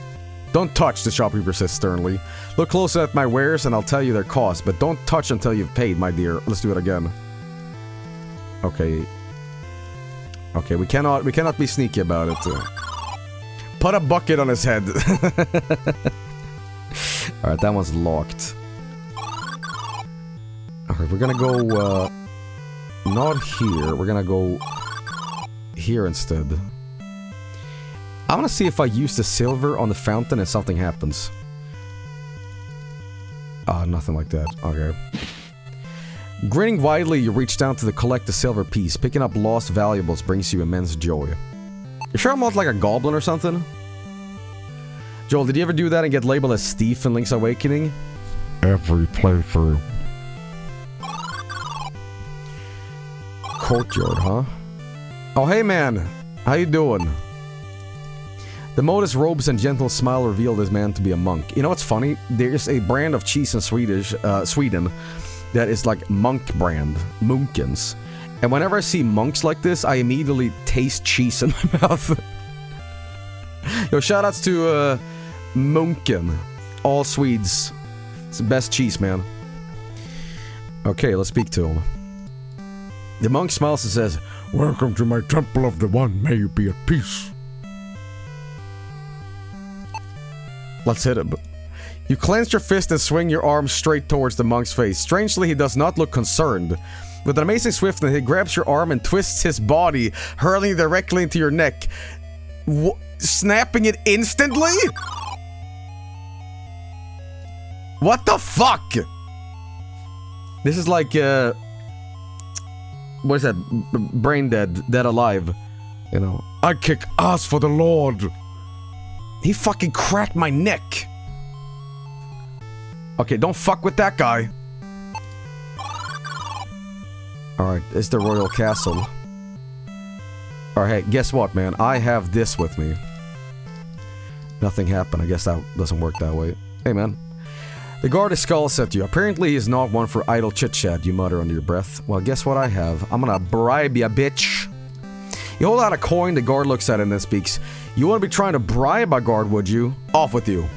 Don't touch, the shopkeeper says sternly. Look closer at my wares and I'll tell you their cost, but don't touch until you've paid, my dear. Let's do it again. Okay. Okay, we cannot be sneaky about it. Put a bucket on his head. Alright, that one's locked. Alright, we're gonna go, not here. We're gonna go here instead. I wanna see if I use the silver on the fountain and something happens. Ah, nothing like that. Okay. Grinning widely, you reach down to collect the silver piece. Picking up lost valuables brings you immense joy. You sure I'm not like a goblin or something? Joel, did you ever do that and get labeled as thief in Link's Awakening? Every playthrough. Courtyard, huh? Oh, hey man! How you doing? The modest robes and gentle smile reveal this man to be a monk. You know what's funny? There's a brand of cheese in Sweden that is like monk brand, Munkens. And whenever I see monks like this, I immediately taste cheese in my mouth. Yo, shoutouts to Munken. All Swedes. It's the best cheese, man. Okay, let's speak to him. The monk smiles and says, "Welcome to my temple of the one. May you be at peace." Let's hit him. You clench your fist and swing your arm straight towards the monk's face. Strangely, he does not look concerned. With an amazing swiftness, he grabs your arm and twists his body, hurling it directly into your neck. Snapping it instantly? What the fuck? This is like, what is that? Brain dead, dead alive. You know. I kick ass for the Lord. He fucking cracked my neck. Okay, don't fuck with that guy. Alright, it's the royal castle. Alright, hey, guess what, man? I have this with me. Nothing happened. I guess that doesn't work that way. Hey, man. The guard skulls at you. Apparently he's not one for idle chit-chat, you mutter under your breath. Well, guess what I have? I'm gonna bribe ya, bitch. You hold out a coin, the guard looks at it and then speaks. You wouldn't be trying to bribe a guard, would you? Off with you.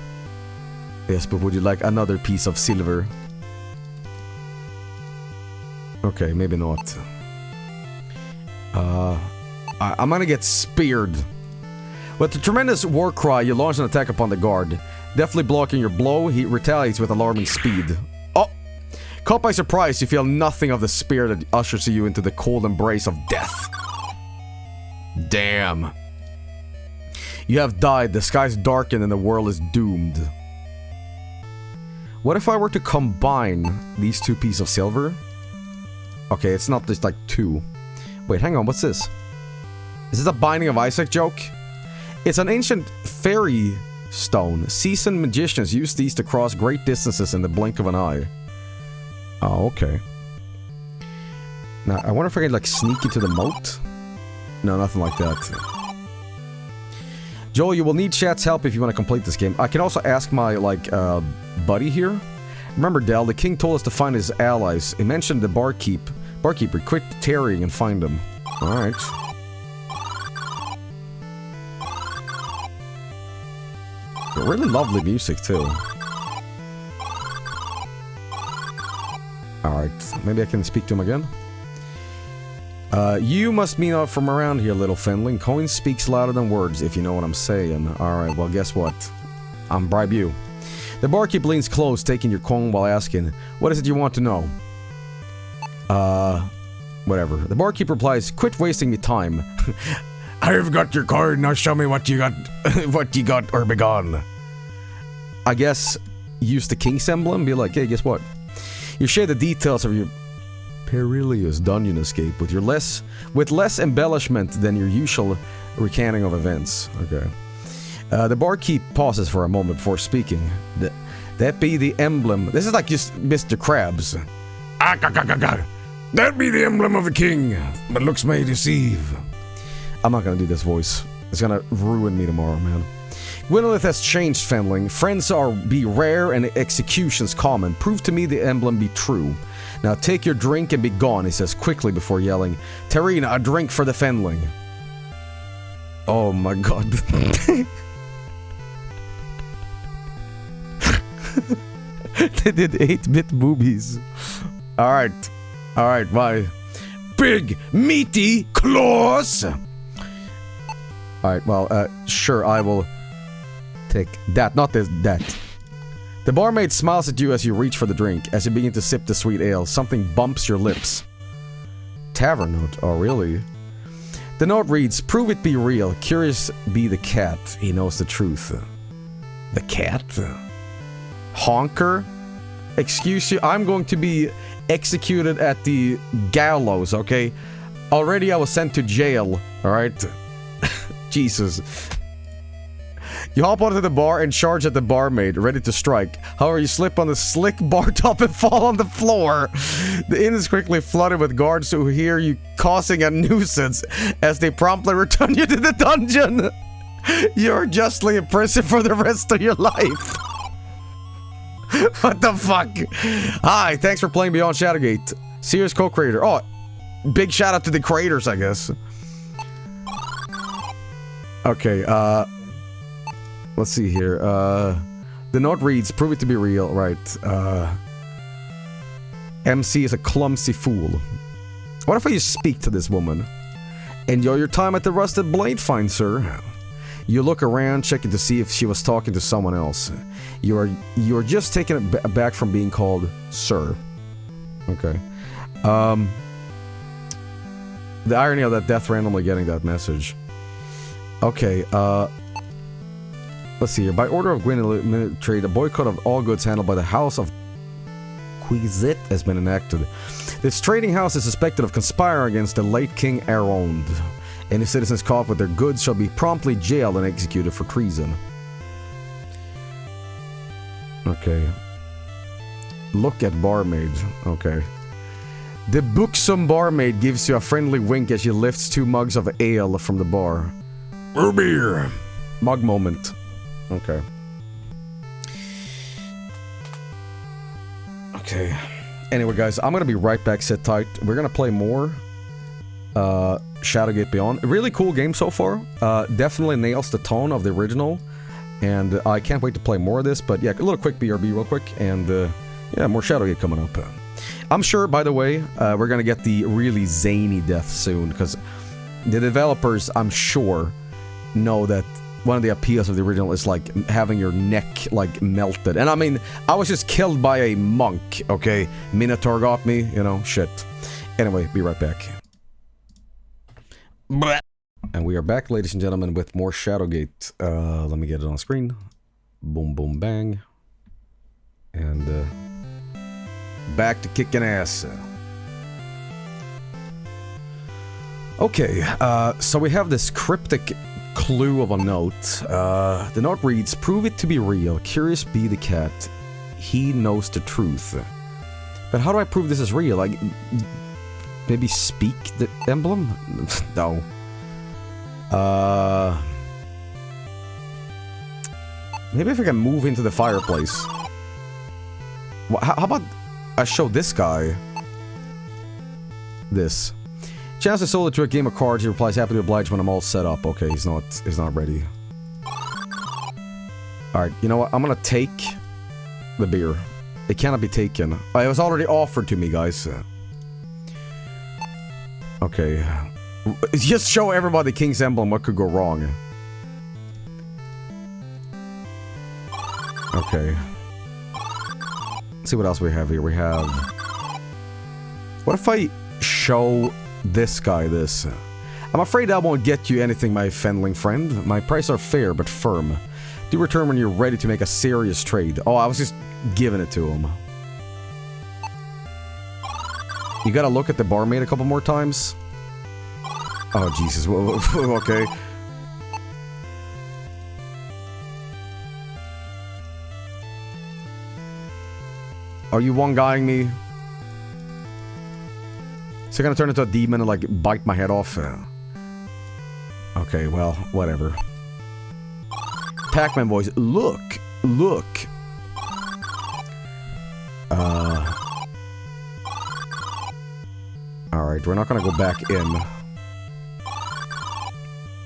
Yes, but would you like another piece of silver? Okay, maybe not. I'm gonna get speared. With the tremendous war cry, you launch an attack upon the guard. Deftly blocking your blow, he retaliates with alarming speed. Oh! Caught by surprise, you feel nothing of the spear that ushers you into the cold embrace of death. Damn. You have died, the sky's darkened, and the world is doomed. What if I were to combine these two pieces of silver? Okay, it's not just like two. Wait, hang on, what's this? Is this a Binding of Isaac joke? It's an ancient fairy stone. Seasoned magicians use these to cross great distances in the blink of an eye. Oh, okay. Now, I wonder if I can, like, sneak into the moat? No, nothing like that. Joel, you will need chat's help if you want to complete this game. I can also ask my, like, buddy here. Remember, Del, the king told us to find his allies. He mentioned the barkeeper. Quit tarrying and find him. Alright. Really lovely music, too. Alright, maybe I can speak to him again. You must be not from around here, little Fendling. Coin speaks louder than words, if you know what I'm saying. Alright, well, guess what? I'm bribe you. The barkeep leans close, taking your coin while asking, what is it you want to know? Whatever. The barkeep replies, quit wasting me time. I've got your card, now show me what you got, or be gone. I guess use the king's emblem, be like, hey, guess what? You share the details of your perilous dungeon escape with less embellishment than your usual recanting of events. Okay. The barkeep pauses for a moment before speaking. That be the emblem. This is like just Mr. Krabs. That be the emblem of a king, but looks may deceive. I'm not gonna do this voice. It's gonna ruin me tomorrow, man. Gwynolith has changed, Fenling. Friends be rare and executions common. Prove to me the emblem be true. Now take your drink and be gone, he says quickly before yelling, Tarina, a drink for the Fenling. Oh my god. They did 8-bit boobies. Alright. Alright, bye. Big, meaty claws! Alright, well, sure, I will take that, not this, that. The barmaid smiles at you as you reach for the drink. As you begin to sip the sweet ale, something bumps your lips. Tavern note, oh really? The note reads, prove it be real, curious be the cat, he knows the truth. The cat? Honker? Excuse you, I'm going to be executed at the gallows, okay? Already I was sent to jail, alright? Jesus. You hop onto the bar and charge at the barmaid, ready to strike. However, you slip on the slick bar top and fall on the floor. The inn is quickly flooded with guards who hear you causing a nuisance as they promptly return you to the dungeon. You're justly imprisoned for the rest of your life. What the fuck? Hi, thanks for playing Beyond Shadowgate. Sears co-creator. Oh, big shout out to the creators, I guess. Okay, let's see here. The note reads, prove it to be real, right. MC is a clumsy fool. What if I just speak to this woman? Enjoy your time at the Rusted Blade, fine sir. You look around, checking to see if she was talking to someone else. You are just taken aback from being called sir. Okay. The irony of that death randomly getting that message. Okay, let's see here. By order of Gwynedd, trade a boycott of all goods handled by the House of Requisite has been enacted. This trading house is suspected of conspiring against the late King Arond. Any citizens caught with their goods shall be promptly jailed and executed for treason. Okay. Look at barmaid. Okay. The buxom barmaid gives you a friendly wink as she lifts 2 mugs of ale from the bar. Beer. Mug moment. Okay. Okay. Anyway, guys, I'm gonna be right back. Sit tight. We're gonna play more Shadowgate Beyond. A really cool game so far. Definitely nails the tone of the original. And I can't wait to play more of this. But yeah, a little quick BRB real quick. And yeah, more Shadowgate coming up. I'm sure, by the way, we're gonna get the really zany death soon. Because the developers, I'm sure, know that one of the appeals of the original is like having your neck like melted. And I mean, I was just killed by a monk, okay? Minotaur got me, you know, shit. Anyway, be right back. And we are back, ladies and gentlemen, with more Shadowgate. Let me get it on screen. Boom, boom, bang. And back to kicking ass. Okay, so we have this cryptic clue of a note. The note reads, "Prove it to be real. Curious be the cat. He knows the truth." But how do I prove this is real? Like, maybe speak the emblem? No. Maybe if I can move into the fireplace. How about I show this guy this? Chance to sold it to a game of cards. He replies, "Happy to oblige when I'm all set up." Okay, he's not ready. Alright, you know what? I'm gonna take the beer. It cannot be taken. It was already offered to me, guys. Okay. Just show everybody King's Emblem. What could go wrong? Okay. Let's see what else we have here. We have... What if I show this guy this? I'm afraid that won't get you anything, my fenling friend. My prices are fair but firm. Do return when you're ready to make a serious trade. Oh, I was just giving it to him. You gotta look at the barmaid a couple more times. Oh, Jesus. Okay. Are you one-guying me? Is he gonna turn into a demon and, like, bite my head off? Okay, well, whatever. Pac-Man voice. Look! Look! Alright, we're not gonna go back in.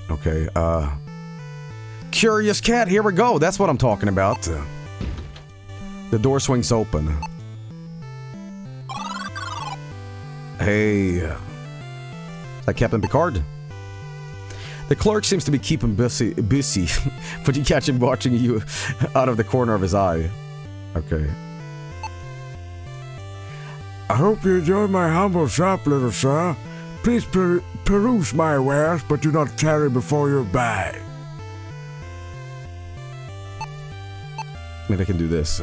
Okay, Curious cat, here we go! That's what I'm talking about. The door swings open. Hey, is that Captain Picard? The clerk seems to be keeping busy, but you catch him watching you out of the corner of his eye. Okay. I hope you enjoy my humble shop, little sir. Please peruse my wares, but do not tarry before you buy. Maybe I can do this.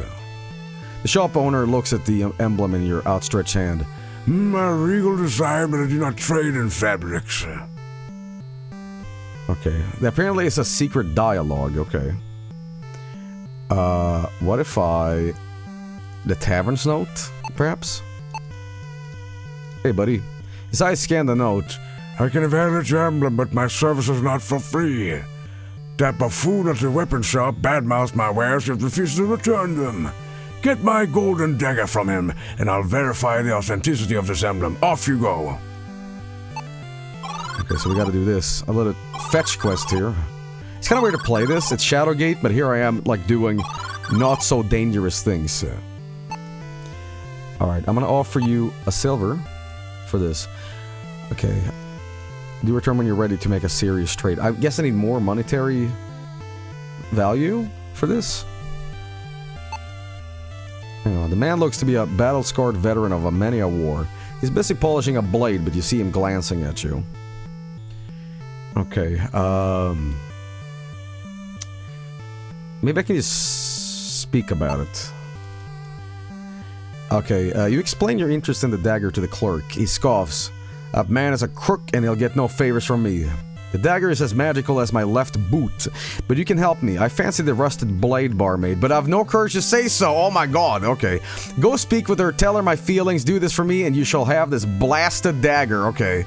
The shop owner looks at the emblem in your outstretched hand. My regal desire, but I do not trade in fabrics. Okay. Apparently it's a secret dialogue, okay. What if I... The tavern's note, perhaps? Hey, buddy. As I scan the note... I can acknowledge your emblem, but my service is not for free. That buffoon at the weapon shop badmouthed my wares and refused to return them. Get my golden dagger from him, and I'll verify the authenticity of this emblem. Off you go. Okay, so we gotta do this. A little fetch quest here. It's kinda weird to play this. It's Shadowgate, but here I am, like, doing not so dangerous things. Alright, I'm gonna offer you a silver for this. Okay. Do return when you're ready to make a serious trade. I guess I need more monetary value for this. Hang on. The man looks to be a battle-scarred veteran of many a war. He's busy polishing a blade, but you see him glancing at you. Okay, maybe I can just speak about it. Okay, you explain your interest in the dagger to the clerk. He scoffs. That man is a crook and he'll get no favors from me. The dagger is as magical as my left boot, but you can help me. I fancy the rusted blade, barmaid, but I've no courage to say so. Oh my god, okay. Go speak with her, tell her my feelings, do this for me, and you shall have this blasted dagger, okay.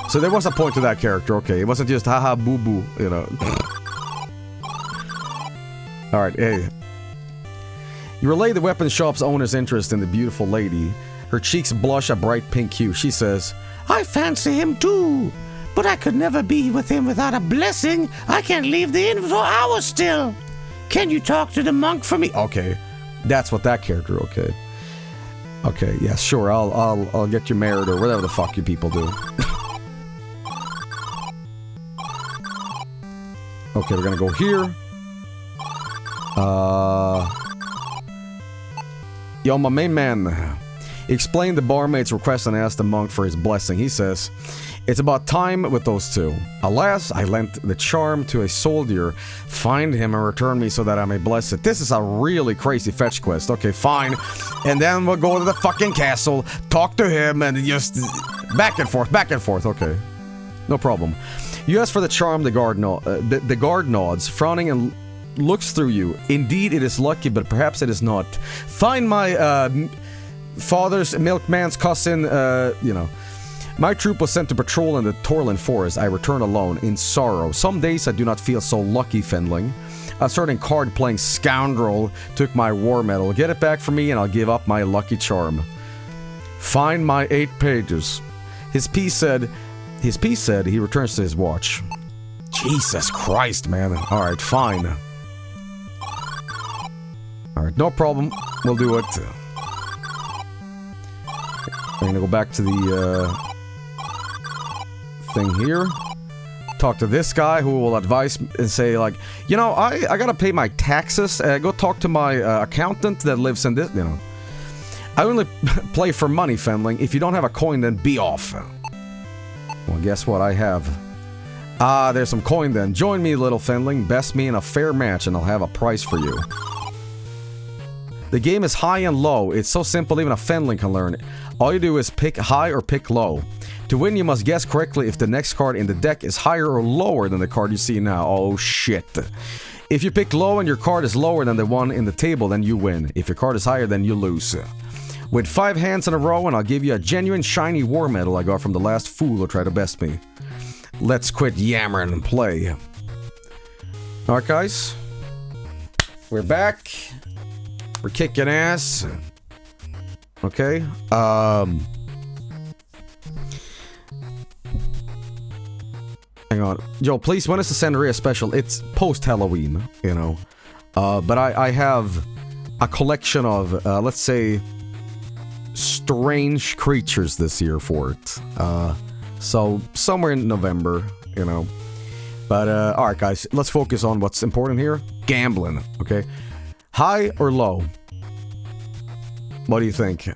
So there was a point to that character, okay. It wasn't just haha boo boo, you know. Alright, hey. You relay the weapon shop's owner's interest in the beautiful lady. Her cheeks blush a bright pink hue. She says, I fancy him too. But I could never be with him without a blessing. I can't leave the inn for hours still. Can you talk to the monk for me? Okay, that's what that character. Okay, okay, yeah, sure. I'll get you married or whatever the fuck you people do. Okay, we're gonna go here. Yo, my main man. He explained the barmaid's request and asked the monk for his blessing. He says, it's about time with those two. Alas, I lent the charm to a soldier. Find him and return me so that I may bless it. This is a really crazy fetch quest. Okay, fine. And then we'll go to the fucking castle, talk to him, and just back and forth. Okay, no problem. You ask for the charm, the guard nods, frowning and looks through you. Indeed, it is lucky, but perhaps it is not. Find my, father's milkman's cousin, you know. My troop was sent to patrol in the Torlin forest. I return alone, in sorrow. Some days I do not feel so lucky, Fendling. A certain card-playing scoundrel took my war medal. Get it back from me and I'll give up my lucky charm. Find my 8 pages. His piece said he returns to his watch. Jesus Christ, man. Alright, fine. Alright, no problem. We'll do it. I'm gonna go back to the thing here. Talk to this guy who will advise and say like, you know, I gotta pay my taxes. Go talk to my accountant that lives in this, you know. I only play for money, Fendling. If you don't have a coin, then be off. Well, guess what I have? Ah, there's some coin then. Join me, little Fendling. Best me in a fair match and I'll have a prize for you. The game is high and low. It's so simple even a Fendling can learn it. All you do is pick high or pick low. To win, you must guess correctly if the next card in the deck is higher or lower than the card you see now. Oh shit. If you pick low and your card is lower than the one in the table, then you win. If your card is higher, then you lose. With 5 hands in a row, and I'll give you a genuine shiny war medal I got from the last fool who tried to best me. Let's quit yammering and play. Alright guys. We're back. We're kicking ass. Okay. Hang on. Joe, please, when is the Santeria special? It's post-Halloween, you know. But I have a collection of, let's say, strange creatures this year for it. So, somewhere in November, you know. But, alright guys, let's focus on what's important here. Gambling, okay? High or low? What do you think?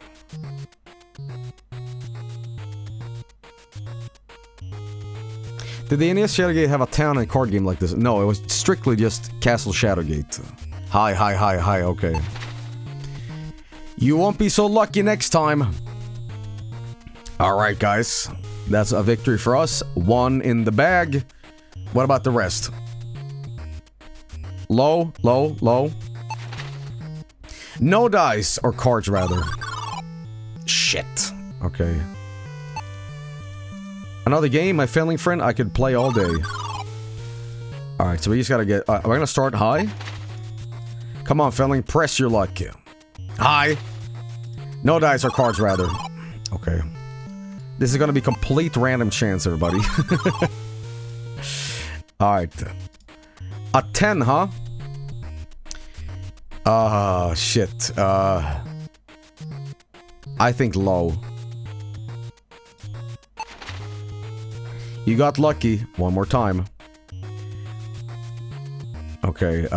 Did the NES Shadowgate have a town and card game like this? No, it was strictly just Castle Shadowgate. High, okay. You won't be so lucky next time. Alright guys, that's a victory for us. 1 in the bag. What about the rest? Low. No dice, or cards rather. Shit. Okay. Another game, my Fendling friend, I could play all day. Alright, so we just gotta get... we're gonna start high. Come on, Fendling, press your luck. High. No dice or cards, rather. Okay. This is gonna be complete random chance, everybody. Alright. A 10, huh? Shit. I think low. You got lucky. One more time. Okay,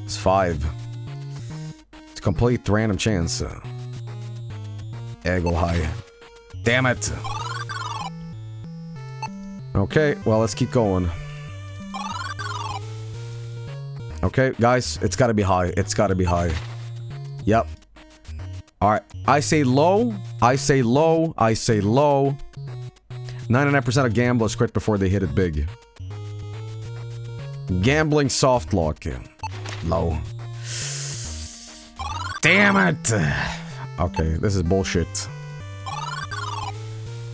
it's 5. It's complete random chance. Go high. Damn it. Okay, well, let's keep going. Okay, guys, it's gotta be high. It's gotta be high. Yep. Alright, I say low, I say low, I say low. 99% of gamblers quit before they hit it big. Gambling soft lock. Low. Damn it! Okay, this is bullshit.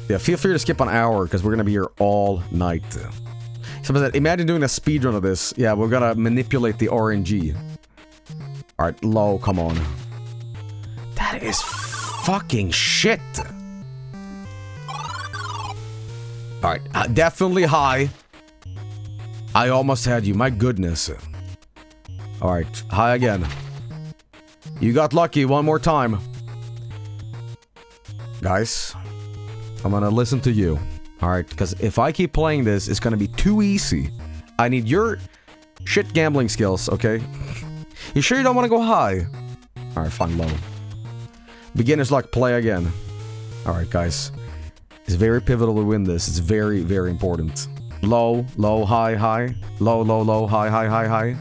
Yeah, feel free to skip an hour, because we're gonna be here all night. Someone said, imagine doing a speedrun of this. Yeah, we're gonna manipulate the RNG. Alright, low, come on. That is fucking shit. Alright, definitely high. I almost had you, my goodness. Alright, high again. You got lucky one more time. Guys, I'm gonna listen to you. Alright, because if I keep playing this, it's gonna be too easy. I need your shit gambling skills, okay? You sure you don't want to go high? Alright, fine, low. Beginner's luck, play again. Alright, guys. It's very pivotal to win this. It's very, very important. Low, low, high, high. Low, low, low, high, high, high, high.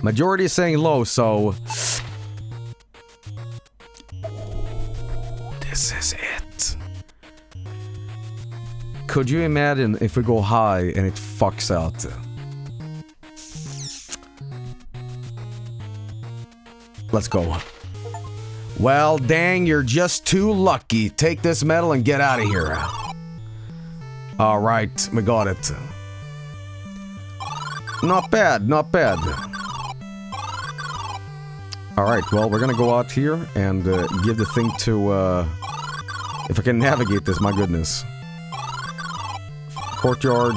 Majority is saying low, so... This is it. Could you imagine if we go high and it fucks out? Let's go. Well, dang, you're just too lucky. Take this medal and get out of here. Alright, we got it. Not bad, not bad. Alright, well, we're gonna go out here and give the thing to, if I can navigate this, my goodness. Courtyard.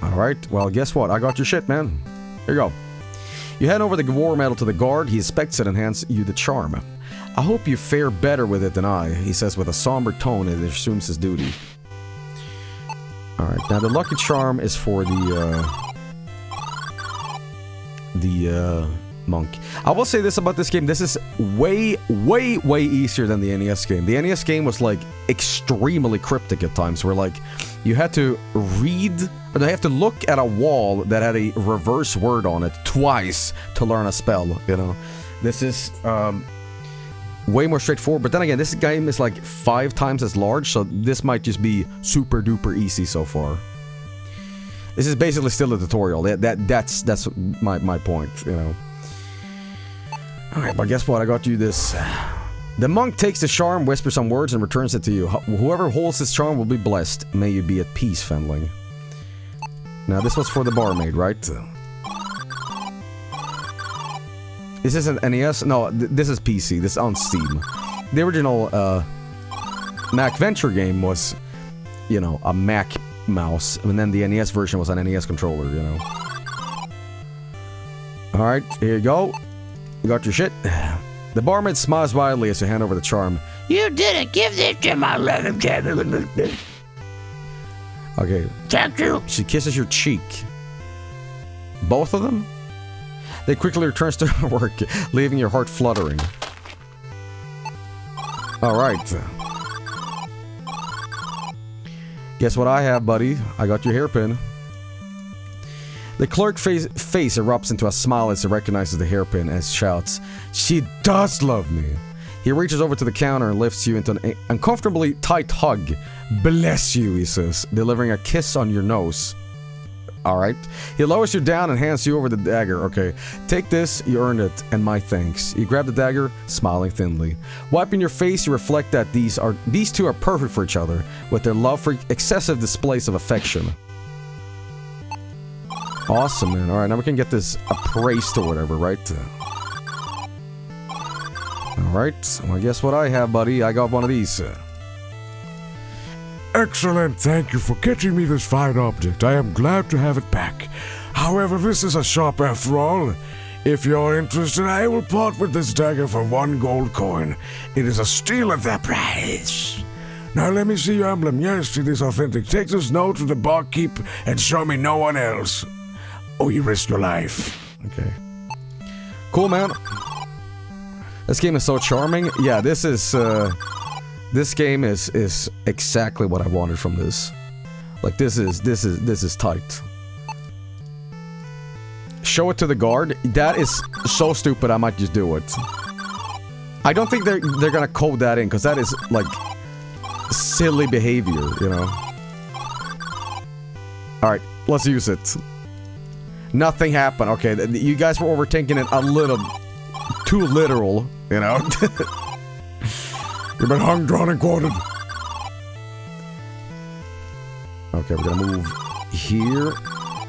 Alright, well, guess what? I got your shit, man. Here you go. You hand over the war medal to the guard. He inspects it and hands you the charm. I hope you fare better with it than I, he says with a somber tone as he assumes his duty. Alright, now the lucky charm is for the monk. I will say this about this game. This is way, way, way easier than the NES game. The NES game was like extremely cryptic at times, where like you had to read, or they have to look at a wall that had a reverse word on it twice to learn a spell, you know. This is way more straightforward, but then again, this game is like 5 times as large, so this might just be super duper easy so far. This is basically still a tutorial. That's my point, you know. Alright, but guess what? I got you this. The monk takes the charm, whispers some words, and returns it to you. Whoever holds this charm will be blessed. May you be at peace, Fenling. Now, this was for the barmaid, right? This isn't NES? No, this is PC. This is on Steam. The original Mac Venture game was, you know, a Mac mouse, and then the NES version was an NES controller, you know. Alright, here you go. You got your shit. The barmaid smiles widely as you hand over the charm. You didn't give this to my love. Okay. Thank you. She kisses your cheek. Both of them? Then quickly returns to her work, leaving your heart fluttering. Alright. Guess what I have, buddy? I got your hairpin. The clerk's face erupts into a smile as he recognizes the hairpin and shouts, "She does love me!" He reaches over to the counter and lifts you into an uncomfortably tight hug. "Bless you," he says, delivering a kiss on your nose. Alright. He lowers you down and hands you over the dagger. Okay. Take this, you earned it, and my thanks. You grab the dagger, smiling thinly. Wiping your face, you reflect that these two are perfect for each other, with their love for excessive displays of affection. Awesome, man. Alright, now we can get this appraised or whatever, right? Alright, well, guess what I have, buddy? I got one of these. Excellent, thank you for getting me this fine object. I am glad to have it back. However, this is a shop after all. If you're interested, I will part with this dagger for 1 gold coin. It is a steal at that price. Now let me see your emblem. Yes, it is authentic. Take this note to the barkeep and show me no one else. Oh, you risk your life. Okay. Cool, man. This game is so charming. Yeah, this is, this game is exactly what I wanted from this. Like, this is tight. Show it to the guard. That is so stupid, I might just do it. I don't think they're gonna code that in, because that is, like, silly behavior, you know? Alright, let's use it. Nothing happened. Okay, you guys were overthinking it a little too literal, you know? You've been hung, drawn, and quartered. Okay, we're gonna move here,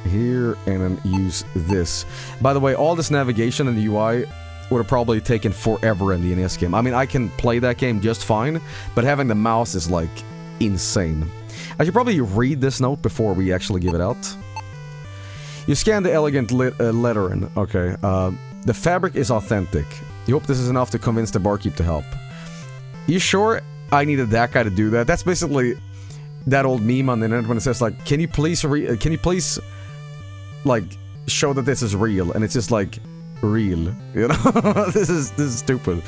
here, and then use this. By the way, all this navigation in the UI would have probably taken forever in the NES game. I mean, I can play that game just fine, but having the mouse is, like, insane. I should probably read this note before we actually give it out. You scan the elegant lettering. Okay, the fabric is authentic. You hope this is enough to convince the barkeep to help. You sure I needed that guy to do that? That's basically that old meme on the internet when it says, like, can you please, like, show that this is real? And it's just like, real, you know? This is stupid.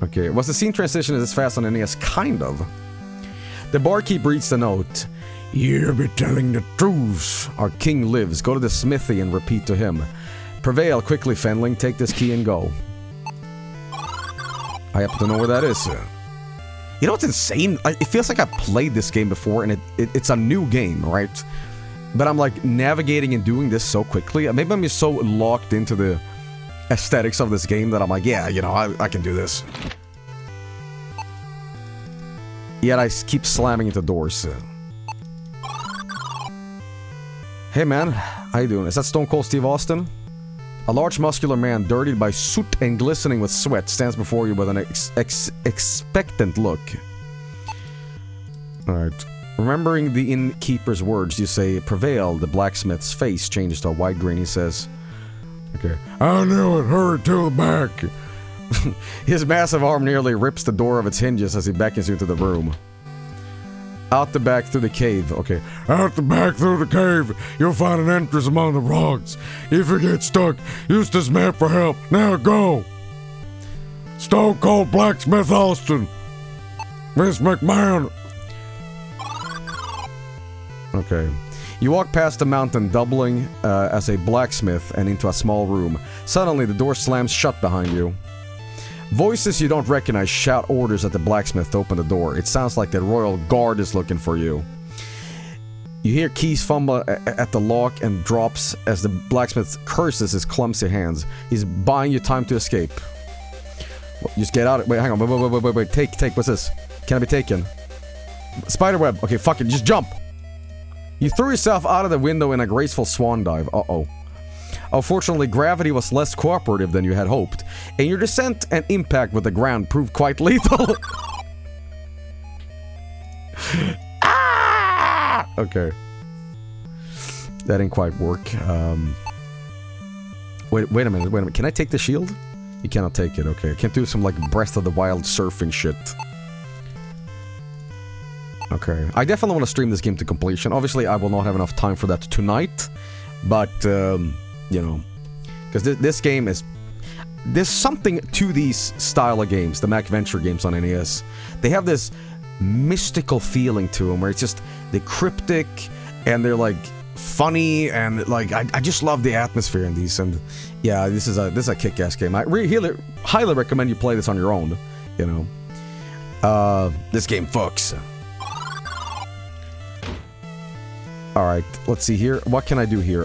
Okay, was the scene transition as fast on NES? Kind of. The barkeep reads the note. You be telling the truth. Our king lives. Go to the smithy and repeat to him. Prevail quickly, Fenling. Take this key and go. I happen to know where that is. You know what's insane? It feels like I've played this game before, and it's a new game, right? But I'm, like, navigating and doing this so quickly. Maybe I'm just so locked into the aesthetics of this game that I'm like, yeah, you know, I can do this. Yet I keep slamming into doors. Hey man, how you doing? Is that Stone Cold Steve Austin? A large muscular man, dirtied by soot and glistening with sweat, stands before you with an expectant look. Alright. Remembering the innkeeper's words, you say, prevail. The blacksmith's face changes to a wide grin. He says, okay, I knew it. Hurry to the back. His massive arm nearly rips the door of its hinges as he beckons you into the room. Out the back through the cave. Okay. Out the back through the cave, you'll find an entrance among the rocks. If you get stuck, use this map for help. Now go. Stone Cold Blacksmith Austin. Miss McMahon. Okay. You walk past the mountain, doubling as a blacksmith and into a small room. Suddenly, the door slams shut behind you. Voices you don't recognize shout orders at the blacksmith to open the door. It sounds like the royal guard is looking for you. You hear keys fumble at the lock and drops as the blacksmith curses his clumsy hands. He's buying you time to escape. Just get out. Wait, hang on. Wait. Take. What's this? Can I be taken? Spiderweb. Okay, fuck it. Just jump. You threw yourself out of the window in a graceful swan dive. Uh-oh. Unfortunately, gravity was less cooperative than you had hoped, and your descent and impact with the ground proved quite lethal. Ah! Okay. That didn't quite work. Wait a minute. Can I take the shield? You cannot take it. Okay. I can't do some, like, Breath of the Wild surfing shit. Okay. I definitely want to stream this game to completion. Obviously, I will not have enough time for that tonight, but, you know, because this game is... There's something to these style of games, the Mac Venture games on NES. They have this mystical feeling to them, where it's just... They're cryptic, and they're, like, funny, and, like, I just love the atmosphere in these, and... Yeah, this is a kick-ass game. I really highly recommend you play this on your own, you know. This game fucks. Alright, let's see here. What can I do here?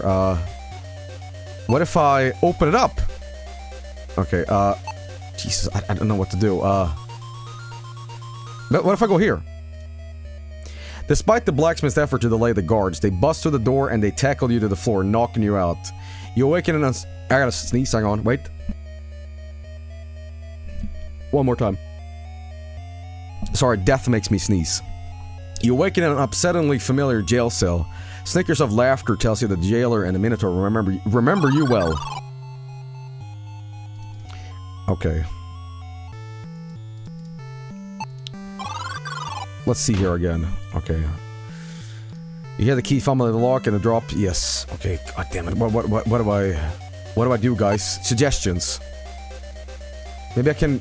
What if I open it up? Okay, Jesus, I don't know what to do. But what if I go here? Despite the blacksmith's effort to delay the guards, they bust through the door and they tackle you to the floor, knocking you out. You awaken and I gotta sneeze, hang on, wait. One more time. Sorry, death makes me sneeze. You awaken in an upsettingly familiar jail cell. Snickers of laughter tells you the jailer and the Minotaur remember you well. Okay. Let's see here again. Okay. You hear the key fumbling the lock and the drop. Yes. Okay. God damn it. What do I do, guys? Suggestions. Maybe I can.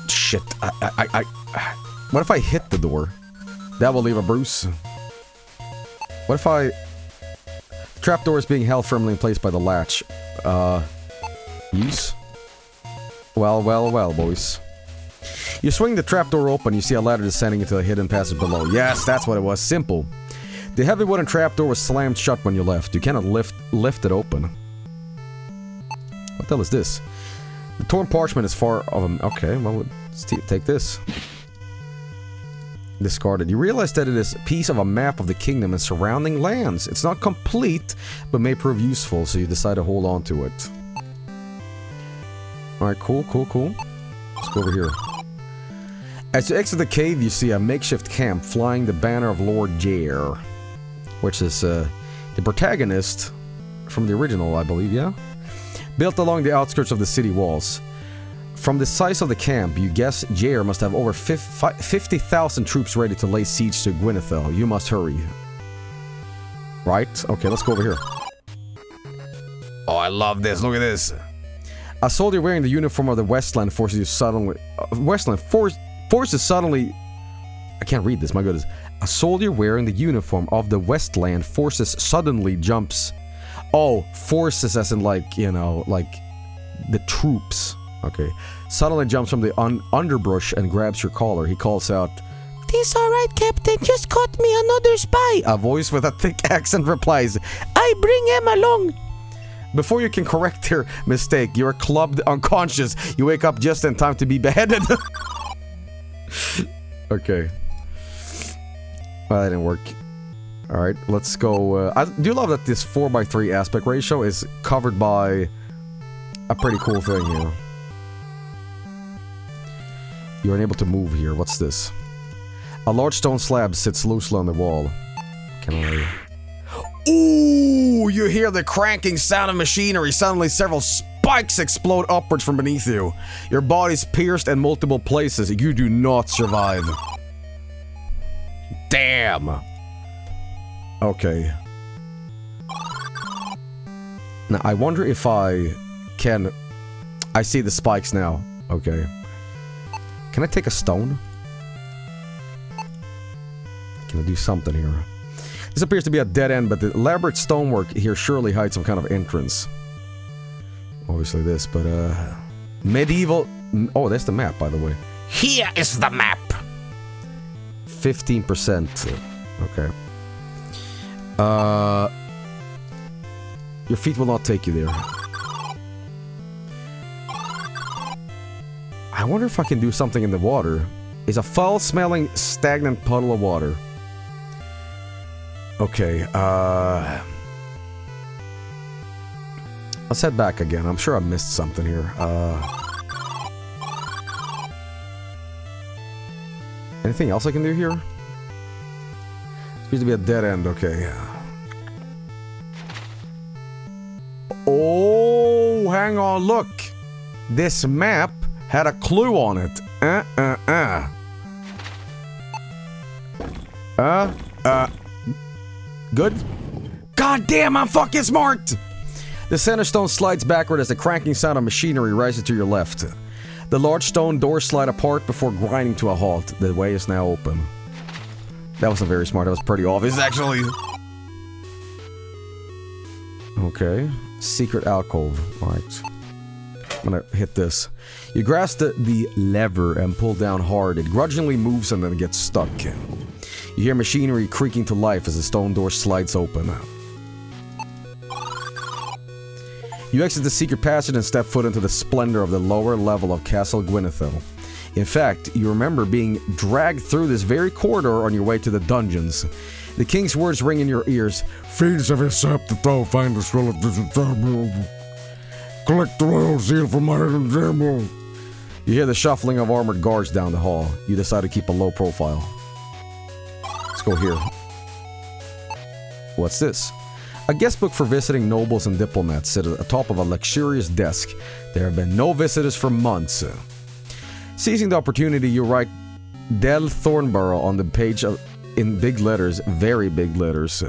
Shit. What if I hit the door? That will leave a bruise. What if I... Trapdoor is being held firmly in place by the latch. Use? Well, boys. You swing the trapdoor open, you see a ladder descending into a hidden passage below. Yes, that's what it was. Simple. The heavy wooden trapdoor was slammed shut when you left. You cannot lift it open. What the hell is this? The torn parchment is far of a... Okay, well, let's take this. Discarded. You realize that it is a piece of a map of the kingdom and surrounding lands. It's not complete, but may prove useful, so you decide to hold on to it. Alright, cool. Let's go over here. As you exit the cave, you see a makeshift camp flying the banner of Lord Jair, which is the protagonist from the original, I believe, yeah? Built along the outskirts of the city walls. From the size of the camp, you guess Jair must have over 50,000 troops ready to lay siege to Gwynethel. You must hurry. Right? Okay, let's go over here. Oh, I love this. Look at this. A soldier wearing the uniform of the Westland forces you suddenly... forces suddenly... I can't read this, my goodness. A soldier wearing the uniform of the Westland forces suddenly jumps... Oh, forces as in like, you know, like the troops. Okay. Suddenly jumps from the underbrush and grabs your collar. He calls out, "'Tis alright, Captain. Just caught me another spy." A voice with a thick accent replies, "I bring him along." Before you can correct your mistake, you are clubbed unconscious. You wake up just in time to be beheaded. Okay. Well, that didn't work. Alright, let's go. I do love that this 4:3 aspect ratio is covered by a pretty cool thing here. You are unable to move here. What's this? A large stone slab sits loosely on the wall. Can I... Ooh! You hear the cranking sound of machinery. Suddenly several spikes explode upwards from beneath you. Your body's pierced in multiple places. You do not survive. Damn! Okay. Now, I wonder if I can... I see the spikes now. Okay. Can I take a stone? Can I do something here? This appears to be a dead end, but the elaborate stonework here surely hides some kind of entrance. Obviously this, but medieval... Oh, that's the map, by the way. Here is the map! 15%. Okay. Your feet will not take you there. I wonder if I can do something in the water. It's a foul-smelling, stagnant puddle of water. Okay, let's head back again. I'm sure I missed something here. Anything else I can do here? Seems to be a dead end, okay. Oh, hang on, look! This map had a clue on it. Good? God damn, I'm fucking smart! The center stone slides backward as the cranking sound of machinery rises to your left. The large stone doors slide apart before grinding to a halt. The way is now open. That wasn't very smart, that was pretty obvious, actually. Okay. Secret alcove. Alright. I'm gonna hit this. You grasp the lever and pull down hard. It grudgingly moves and then gets stuck. You hear machinery creaking to life as the stone door slides open. You exit the secret passage and step foot into the splendor of the lower level of Castle Gwynethel. In fact, you remember being dragged through this very corridor on your way to the dungeons. The king's words ring in your ears. Fiends have usurped the throne, find the scroll of vision. Collect the royal seal from my hidden gem. You hear the shuffling of armored guards down the hall. You decide to keep a low profile. Let's go here. What's this? A guest book for visiting nobles and diplomats sit at the top of a luxurious desk. There have been no visitors for months. Seizing the opportunity, you write Del Thornborough on the page in big letters, very big letters.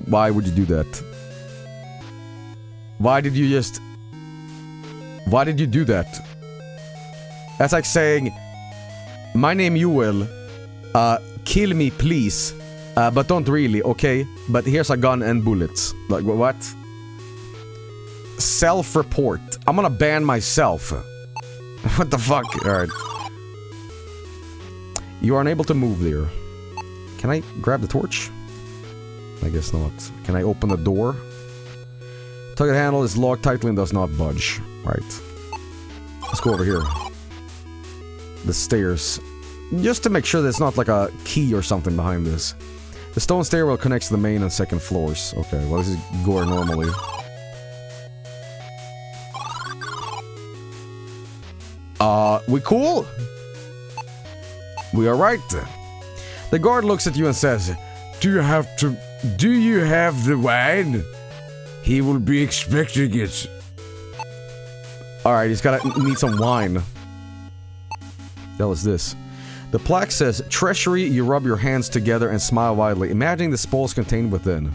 Why would you do that? Why did you do that? That's like saying, my name you will, kill me please, But don't really, okay? But here's a gun and bullets. Like, what? Self-report. I'm gonna ban myself. What the fuck? Alright. You are unable to move there. Can I grab the torch? I guess not. Can I open the door? Tugget handle is locked tightly and does not budge. Right. Let's go over here. The stairs. Just to make sure there's not like a key or something behind this. The stone stairwell connects to the main and second floors. Okay, well, this is going normally. We cool? We alright? The guard looks at you and says, Do you have the wine? He will be expecting it. Alright, he's gotta need some wine. The hell is this? The plaque says, Treasury, you rub your hands together and smile widely, imagining the spoils contained within.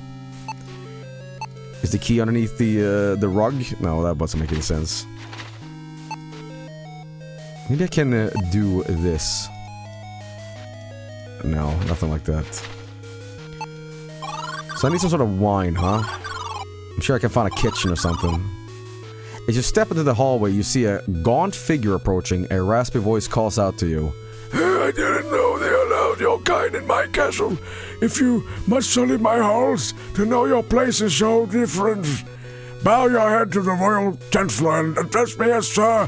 Is the key underneath the rug? No, that doesn't make any sense. Maybe I can do this. No, nothing like that. So I need some sort of wine, huh? I'm sure I can find a kitchen or something. As you step into the hallway, you see a gaunt figure approaching. A raspy voice calls out to you. I didn't know they allowed your kind in my castle. If you must sully my halls, to know your place is so different. Bow your head to the royal chancellor and address me as Sir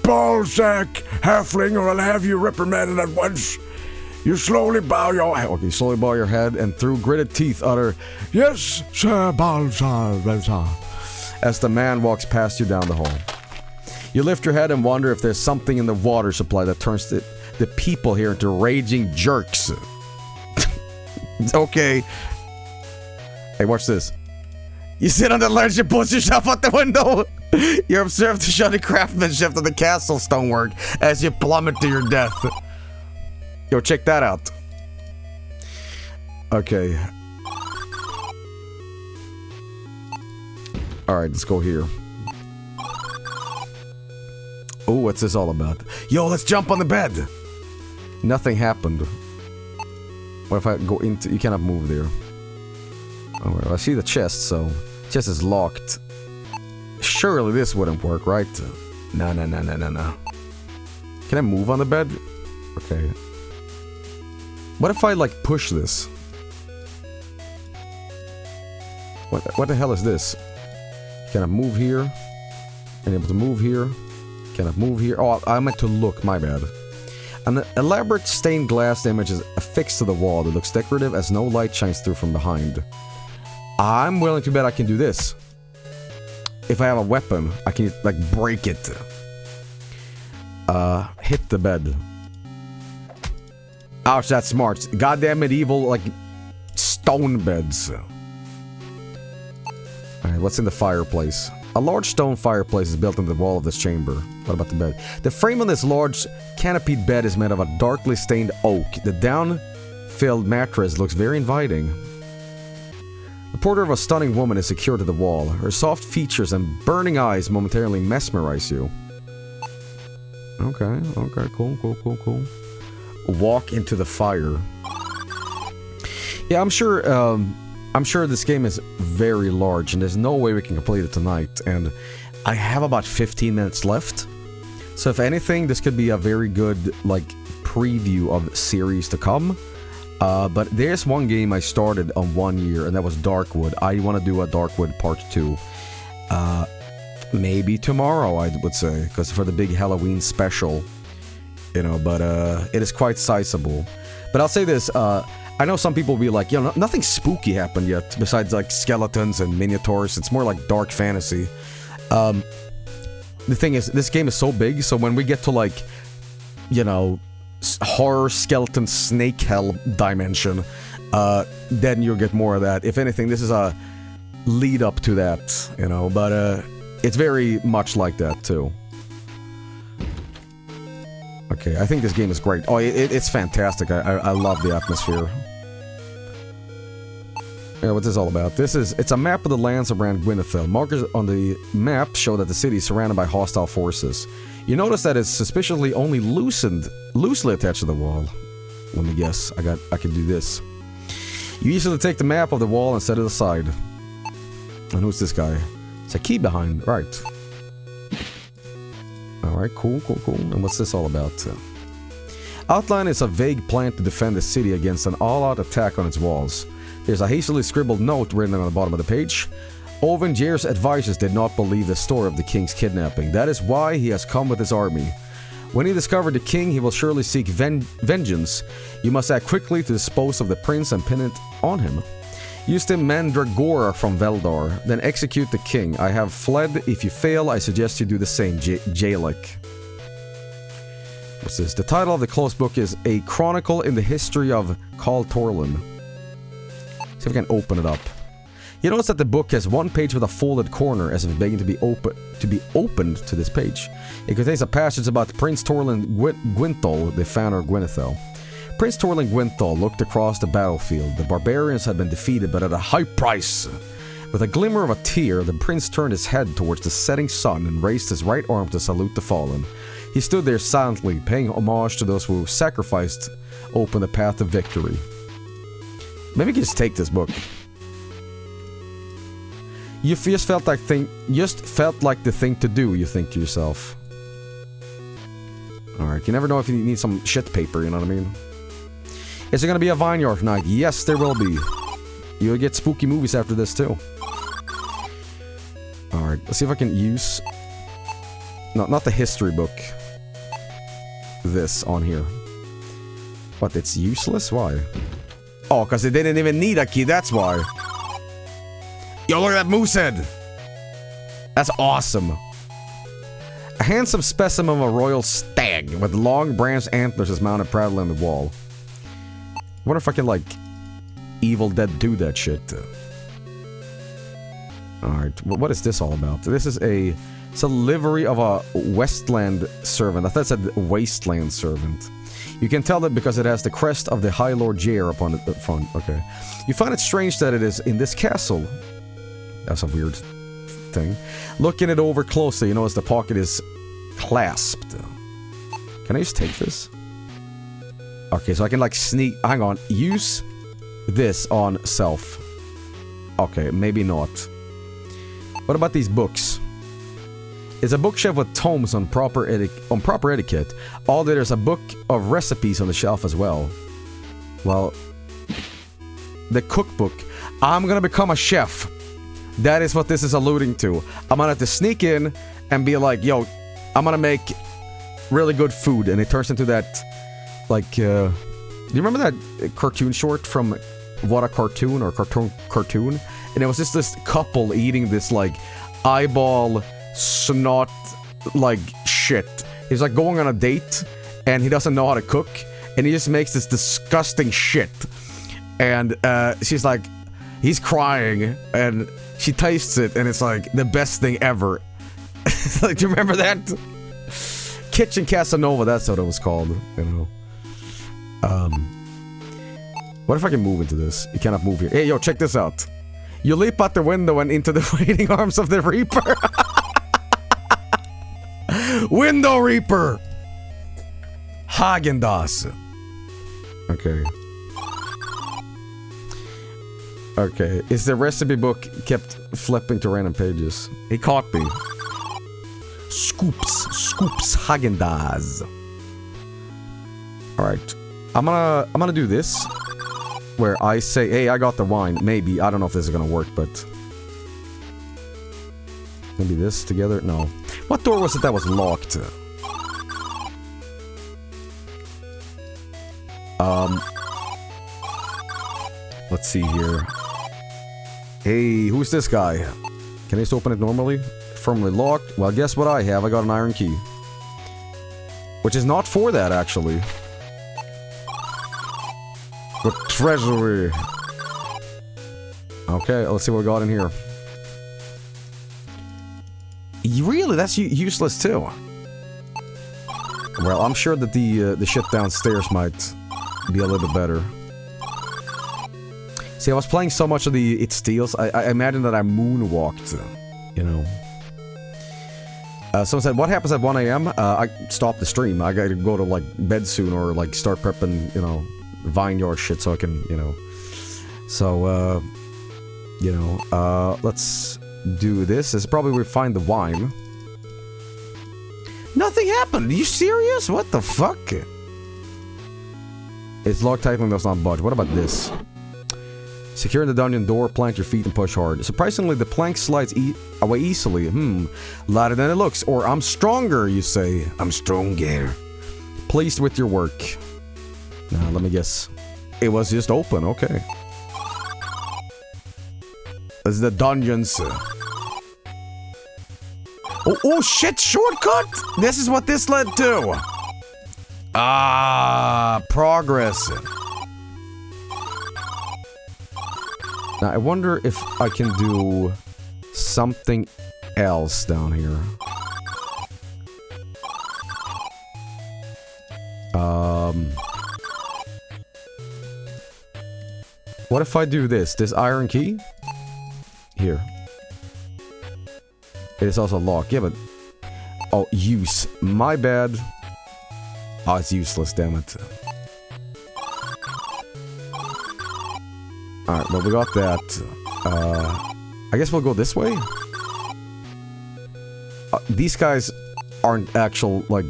Ballsack Halfling, or I'll have you reprimanded at once. You slowly bow your head. Okay, slowly bow your head and through gritted teeth utter, Yes, Sir Ballsack. As the man walks past you down the hall. You lift your head and wonder if there's something in the water supply that turns the people here into raging jerks. Okay. Hey, watch this. You sit on the ledge and push yourself out the window. You observe the shoddy craftsmanship of the castle stonework as you plummet to your death. Yo, check that out. Okay. Alright, let's go here. Oh, what's this all about? Yo, let's jump on the bed! Nothing happened. What if I go into... You cannot move there. Oh, well, I see the chest, so... Chest is locked. Surely this wouldn't work, right? No. Can I move on the bed? Okay. What if I, like, push this? What the hell is this? Can I move here? Unable to move here? Can I move here? Oh, I meant to look, my bad. An elaborate stained glass image is affixed to the wall that looks decorative as no light shines through from behind. I'm willing to bet I can do this. If I have a weapon, I can, like, break it. Hit the bed. Ouch, that's smart. Goddamn medieval, like, stone beds. Alright, what's in the fireplace? A large stone fireplace is built into the wall of this chamber. What about the bed? The frame on this large canopied bed is made of a darkly stained oak. The down-filled mattress looks very inviting. The portrait of a stunning woman is secured to the wall. Her soft features and burning eyes momentarily mesmerize you. Okay, cool. Walk into the fire. Yeah, I'm sure this game is very large and there's no way we can complete it tonight, and I have about 15 minutes left. So if anything, this could be a very good, like, preview of series to come. But there's one game I started on 1 year, and that was Darkwood. I want to do a Darkwood Part 2. Maybe tomorrow, I would say, because for the big Halloween special, you know, but it is quite sizable. But I'll say this, I know some people will be like, you know, nothing spooky happened yet, besides, like, skeletons and minotaurs. It's more like dark fantasy. The thing is, this game is so big, so when we get to, like, you know, horror, skeleton, snake hell dimension, then you'll get more of that. If anything, this is a lead up to that, you know, but it's very much like that, too. Okay, I think this game is great. Oh, it's fantastic. I love the atmosphere. Yeah, what's this all about? It's a map of the lands around Gwynethil. Markers on the map show that the city is surrounded by hostile forces. You notice that it's suspiciously only loosely attached to the wall. Let me guess. I can do this. You easily take the map of the wall and set it aside. And who's this guy? It's a key behind, right. Alright, cool. And what's this all about? Outline is a vague plan to defend the city against an all-out attack on its walls. There's a hastily scribbled note written on the bottom of the page. Ovenger's advisors did not believe the story of the king's kidnapping. That is why he has come with his army. When he discovered the king, he will surely seek vengeance. You must act quickly to dispose of the prince and pin it on him. Use the Mandragora from Veldar, then execute the king. I have fled. If you fail, I suggest you do the same, Jalek. What's this? The title of the closed book is A Chronicle in the History of Khal Torlin. See if I can open it up. You notice that the book has one page with a folded corner as if begging to be opened to this page. It contains a passage about Prince Torlin Gwynthol, the founder of Gwynethel. Prince Torlin Gwynthol looked across the battlefield. The barbarians had been defeated, but at a high price. With a glimmer of a tear, the prince turned his head towards the setting sun and raised his right arm to salute the fallen. He stood there silently, paying homage to those who sacrificed open the path to victory. Maybe we can just take this book. You just felt like the thing to do, you think to yourself. Alright, you never know if you need some shit paper, you know what I mean? Is there gonna be a Vineyard night? Yes, there will be. You'll get spooky movies after this, too. Alright, let's see if I can use... No, not the history book. This on here. What, it's useless? Why? Oh, because they didn't even need a key, that's why. Yo, look at that moose head! That's awesome. A handsome specimen of a royal stag with long branched antlers is mounted proudly on the wall. I wonder if I can, like, Evil Dead do that shit. Alright, what is this all about? This is it's a livery of a Westland servant. I thought it said Wasteland servant. You can tell that because it has the crest of the High Lord Jair upon the front. Okay. You find it strange that it is in this castle. That's a weird thing. Looking it over closely, you notice the pocket is clasped. Can I just take this? Okay, so I can like sneak... Hang on. Use this on self. Okay, maybe not. What about these books? It's a bookshelf with tomes on proper etiquette. All there's a book of recipes on the shelf as well. Well, the cookbook. I'm gonna become a chef. That is what this is alluding to. I'm gonna have to sneak in and be like, yo, I'm gonna make really good food. And it turns into that, like, do you remember that cartoon short from What a Cartoon or Cartoon? And it was just this couple eating this, like, eyeball, snot, like, shit. He's, like, going on a date, and he doesn't know how to cook, and he just makes this disgusting shit. And, she's like, he's crying, and she tastes it, and it's, like, the best thing ever. Like, do you remember that? Kitchen Casanova, that's what it was called, you know. What if I can move into this? You cannot move here. Hey, yo, check this out. You leap out the window and into the waiting arms of the Reaper. Window Reaper! Häagen-Dazs. Okay. Okay, is the recipe book kept flipping to random pages? He caught me. Scoops, Häagen-Dazs. Alright. I'm gonna do this. Where I say, hey, I got the wine. Maybe. I don't know if this is gonna work, but... Maybe this together? No. What door was it that was locked? Let's see here. Hey, who's this guy? Can I just open it normally? Firmly locked? Well, guess what I have? I got an iron key. Which is not for that, actually. The treasury. Okay, let's see what we got in here. Really? That's useless too. Well, I'm sure that the shit downstairs might be a little bit better. See, I was playing so much of the It Steals, I imagine that I moonwalked, you know. Someone said, what happens at 1 AM? I stopped the stream. I gotta go to, like, bed soon or, like, start prepping, you know, Vineyard shit so I can, you know, So, you know, let's do this. This is probably where we find the wine. Nothing happened. Are you serious? What the fuck? It's locked tightly and does not budge. What about this? Secure the dungeon door, plant your feet and push hard. Surprisingly, the plank slides away easily. Lighter than it looks. Or I'm stronger, you say. I'm stronger. Pleased with your work. Now, let me guess. It was just open, okay. This is the dungeons. Oh shit, shortcut! This is what this led to! Ah, progress. Now, I wonder if I can do something else down here. What if I do this? This iron key? Here. It is also locked. Yeah, but... Oh, use. My bad. Oh, it's useless, damn it. Alright, well, we got that. I guess we'll go this way? These guys aren't actual, like,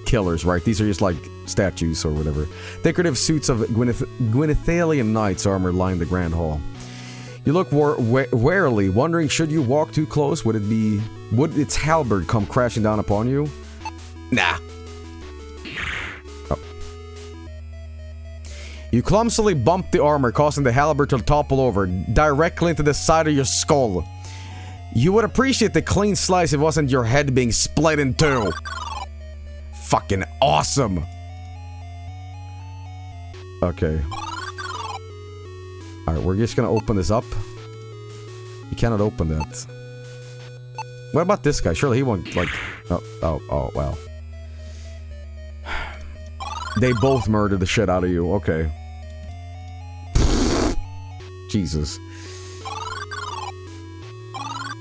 killers, right? These are just, like, statues or whatever. Decorative suits of Gwynethalian knights armor line the Grand Hall. You look warily, wondering should you walk too close? Would its halberd come crashing down upon you? Nah. Oh. You clumsily bump the armor, causing the halberd to topple over, directly into the side of your skull. You would appreciate the clean slice if it wasn't your head being split in two. Fucking awesome. Okay. Alright, we're just gonna open this up. You cannot open that. What about this guy? Surely he won't, like... Oh, well. They both murdered the shit out of you. Okay. Jesus.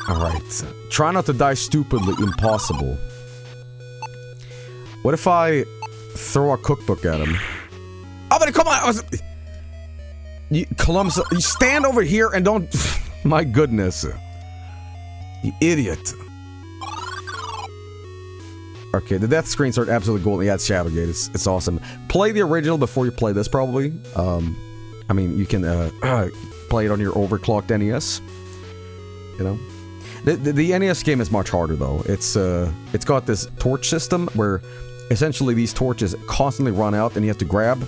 Alright. Try not to die stupidly. Impossible. What if I throw a cookbook at him? Oh, but come on! You stand over here and don't... My goodness. You idiot. Okay, the death screens are absolutely golden. Yeah, it's Shadowgate. It's awesome. Play the original before you play this, probably. I mean, you can play it on your overclocked NES. You know? The NES game is much harder, though. It's got this torch system where essentially these torches constantly run out and you have to grab.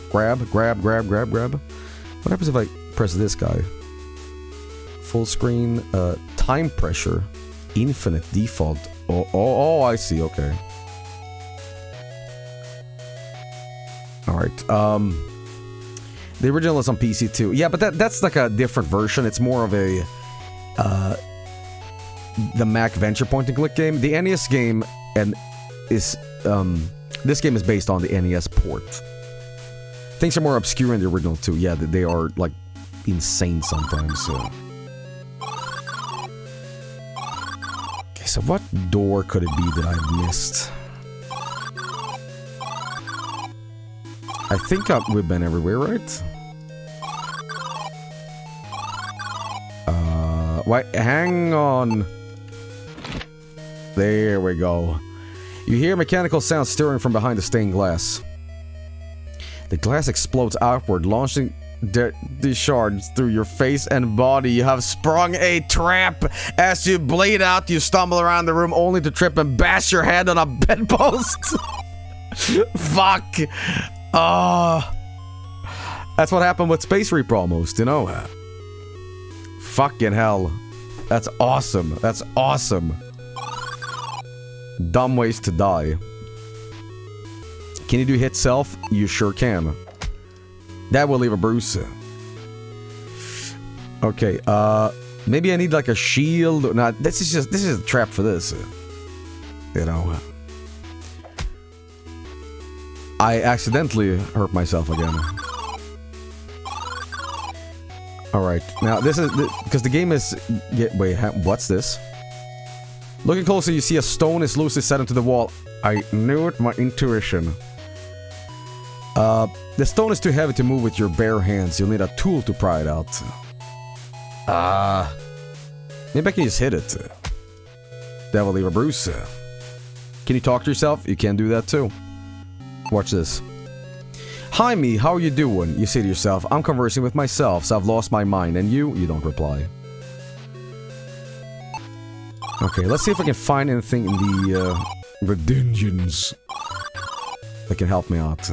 What happens if I press this guy? Full screen, time pressure, infinite default. Oh, I see, okay. Alright, the original is on PC too. Yeah, but that's like a different version. It's more of a, the Mac Venture point-and-click game. The NES game is this game is based on the NES port. Things are more obscure in the original too. Yeah, they are like insane sometimes. So. Okay, so what door could it be that I missed? I think we've been everywhere, right? Wait, hang on. There we go. You hear mechanical sounds stirring from behind the stained glass. The glass explodes outward, launching the shards through your face and body. You have sprung a trap. As you bleed out, you stumble around the room only to trip and bash your head on a bedpost. Fuck. That's what happened with Space Reaper almost, you know? Fucking hell. That's awesome. That's awesome. Dumb ways to die. Can you do hit self? You sure can. That will leave a bruise. Okay, maybe I need like a shield. No, this is a trap for this. You know. I accidentally hurt myself again. Alright, now this is... Because the game is... Wait, what's this? Looking closer, you see a stone is loosely set into the wall. I knew it, my intuition. The stone is too heavy to move with your bare hands. You'll need a tool to pry it out. Maybe I can just hit it. Devil leave a bruise. Can you talk to yourself? You can do that too. Watch this. Hi me, how are you doing? You say to yourself, I'm conversing with myself, so I've lost my mind. And you don't reply. Okay, let's see if I can find anything in the dungeons that can help me out.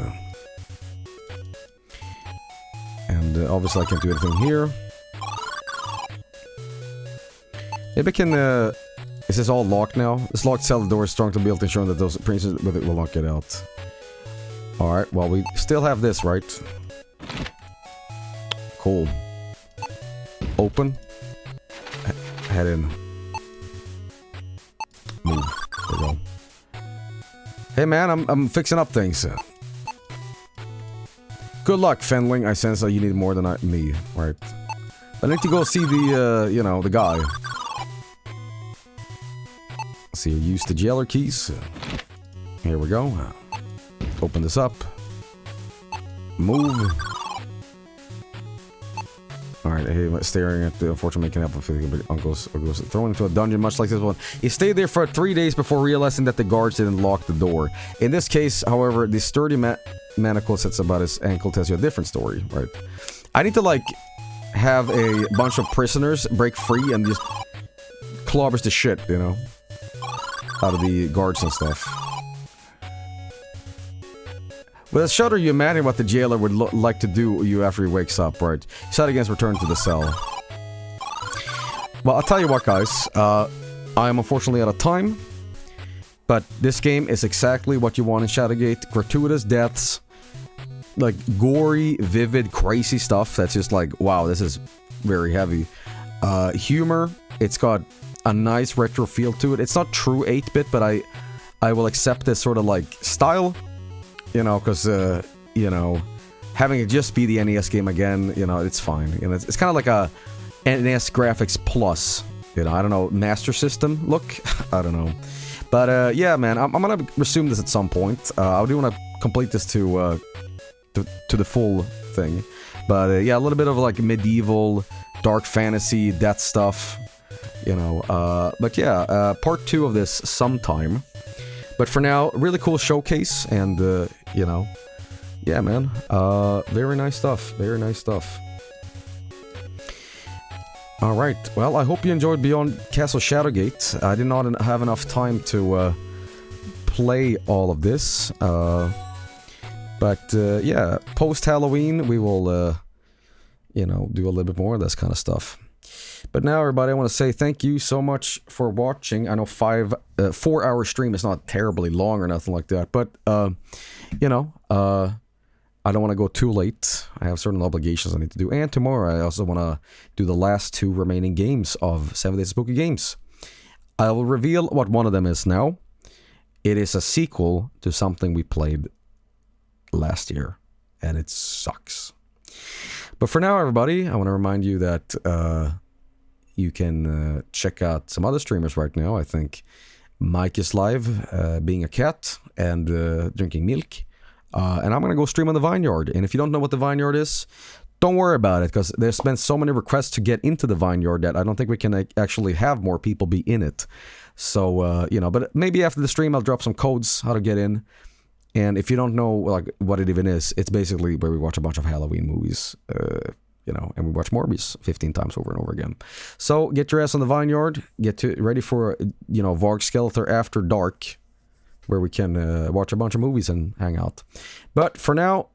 And obviously I can't do anything here. Maybe I can, is this all locked now? This locked cell door is strong to built, ensuring that those princes will not get out. Alright, well we still have this, right? Cool. Open. Head in. Move. There we go. Hey man, I'm fixing up things. Good luck, Fenling. I sense that you need more than me. Right. I need to go see the, you know, the guy. Let's see, use the jailer keys. Here we go. Open this up. Move. Alright, hey, staring at the unfortunate making up of uncles thrown into a dungeon much like this one. He stayed there for 3 days before realizing that the guards didn't lock the door. In this case, however, the sturdy manacle sits about his ankle tells you a different story, right? I need to, like, have a bunch of prisoners break free and just clobbers the shit, you know? Out of the guards and stuff. With a shudder, you imagine what the jailer would like to do you after he wakes up, right? You set against return to the cell. Well, I'll tell you what, guys. I am unfortunately out of time. But this game is exactly what you want in Shadowgate. Gratuitous deaths. Like, gory, vivid, crazy stuff. That's just like, wow, this is very heavy. Humor. It's got a nice retro feel to it. It's not true 8-bit, but I will accept this sort of, like, style. You know, because, you know, having it just be the NES game again, you know, it's fine. You know, it's kind of like a NES Graphics Plus, you know, I don't know, Master System look? I don't know. But, yeah, man, I'm gonna resume this at some point. I do want to complete this to the full thing. But, yeah, a little bit of, like, medieval, dark fantasy, death stuff, you know. But, yeah, part 2 of this sometime. But for now, really cool showcase, and, you know, yeah, man, very nice stuff, very nice stuff. Alright, well, I hope you enjoyed Beyond Castle Shadowgate. I did not have enough time to, play all of this, but, yeah, post-Halloween, we will, you know, do a little bit more of this kind of stuff. But now, everybody, I want to say thank you so much for watching. I know 4-hour stream is not terribly long or nothing like that, but, you know, I don't want to go too late. I have certain obligations I need to do. And tomorrow, I also want to do the last 2 remaining games of 7 Days of Spooky Games. I will reveal what one of them is now. It is a sequel to something we played last year, and it sucks. But for now, everybody, I want to remind you that, you can check out some other streamers right now. I think Mike is live, being a cat and drinking milk. And I'm going to go stream on the Vineyard. And if you don't know what the Vineyard is, don't worry about it, because there's been so many requests to get into the Vineyard that I don't think we can actually have more people be in it. So, you know, but maybe after the stream I'll drop some codes how to get in. And if you don't know like what it even is, it's basically where we watch a bunch of Halloween movies, you know, and we watch Morbius 15 times over and over again. So get your ass on the Vineyard, get ready for, you know, Vargskelethor After Dark, where we can watch a bunch of movies and hang out. But for now,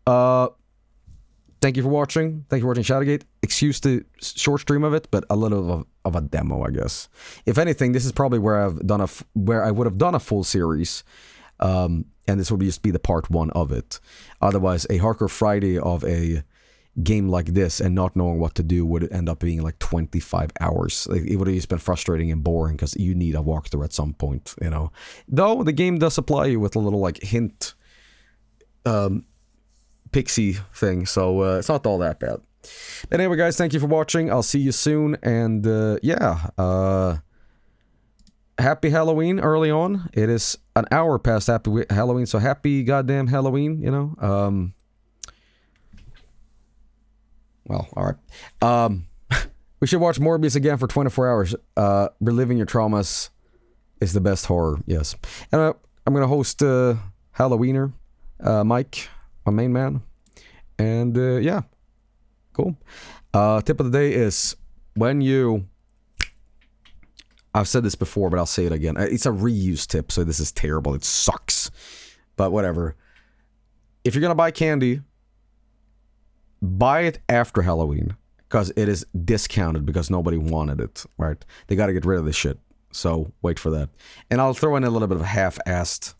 thank you for watching. Thank you for watching Shadowgate. Excuse the short stream of it, but a little of a demo, I guess. If anything, this is probably where I would have done a full series, and this would just be the part 1 of it. Otherwise, a Hardcore Friday of a game like this and not knowing what to do would end up being like 25 hours. Like, it would have just been frustrating and boring because you need a walkthrough at some point, you know. Though the game does supply you with a little like hint pixie thing, so it's not all that bad. But anyway, guys, thank you for watching. I'll see you soon, and yeah, happy Halloween early on. It is an hour past happy Halloween, so happy goddamn Halloween, you know. Well, all right. We should watch Morbius again for 24 hours. Reliving your traumas is the best horror, yes. And I'm going to host Halloweener, Mike, my main man. And yeah, cool. Tip of the day is when you... I've said this before, but I'll say it again. It's a reuse tip, so this is terrible. It sucks. But whatever. If you're going to buy candy, buy it after Halloween. Because it is discounted because nobody wanted it, right? They got to get rid of this shit. So wait for that. And I'll throw in a little bit of half-assed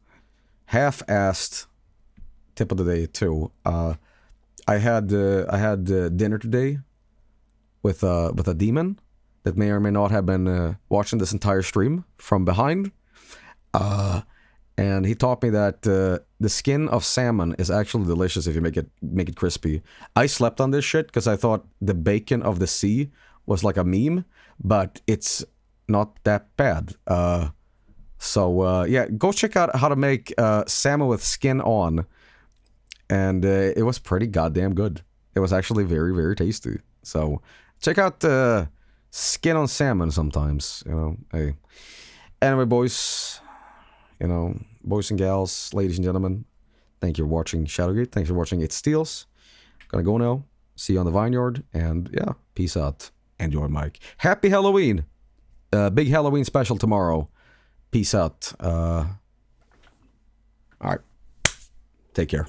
tip of the day too. I had dinner today with a demon that may or may not have been watching this entire stream from behind. And he taught me that the skin of salmon is actually delicious if you make it crispy. I slept on this shit because I thought the bacon of the sea was like a meme, but it's not that bad. So yeah, go check out how to make salmon with skin on, and it was pretty goddamn good. It was actually very, very tasty. So check out skin on salmon sometimes. You know, hey. Anyway, boys. You know, boys and gals, ladies and gentlemen, thank you for watching Shadowgate. Thanks for watching It Steals. Gonna go now. See you on the Vineyard. And yeah, peace out. Enjoy, Mike. Happy Halloween. Big Halloween special tomorrow. Peace out. All right. Take care.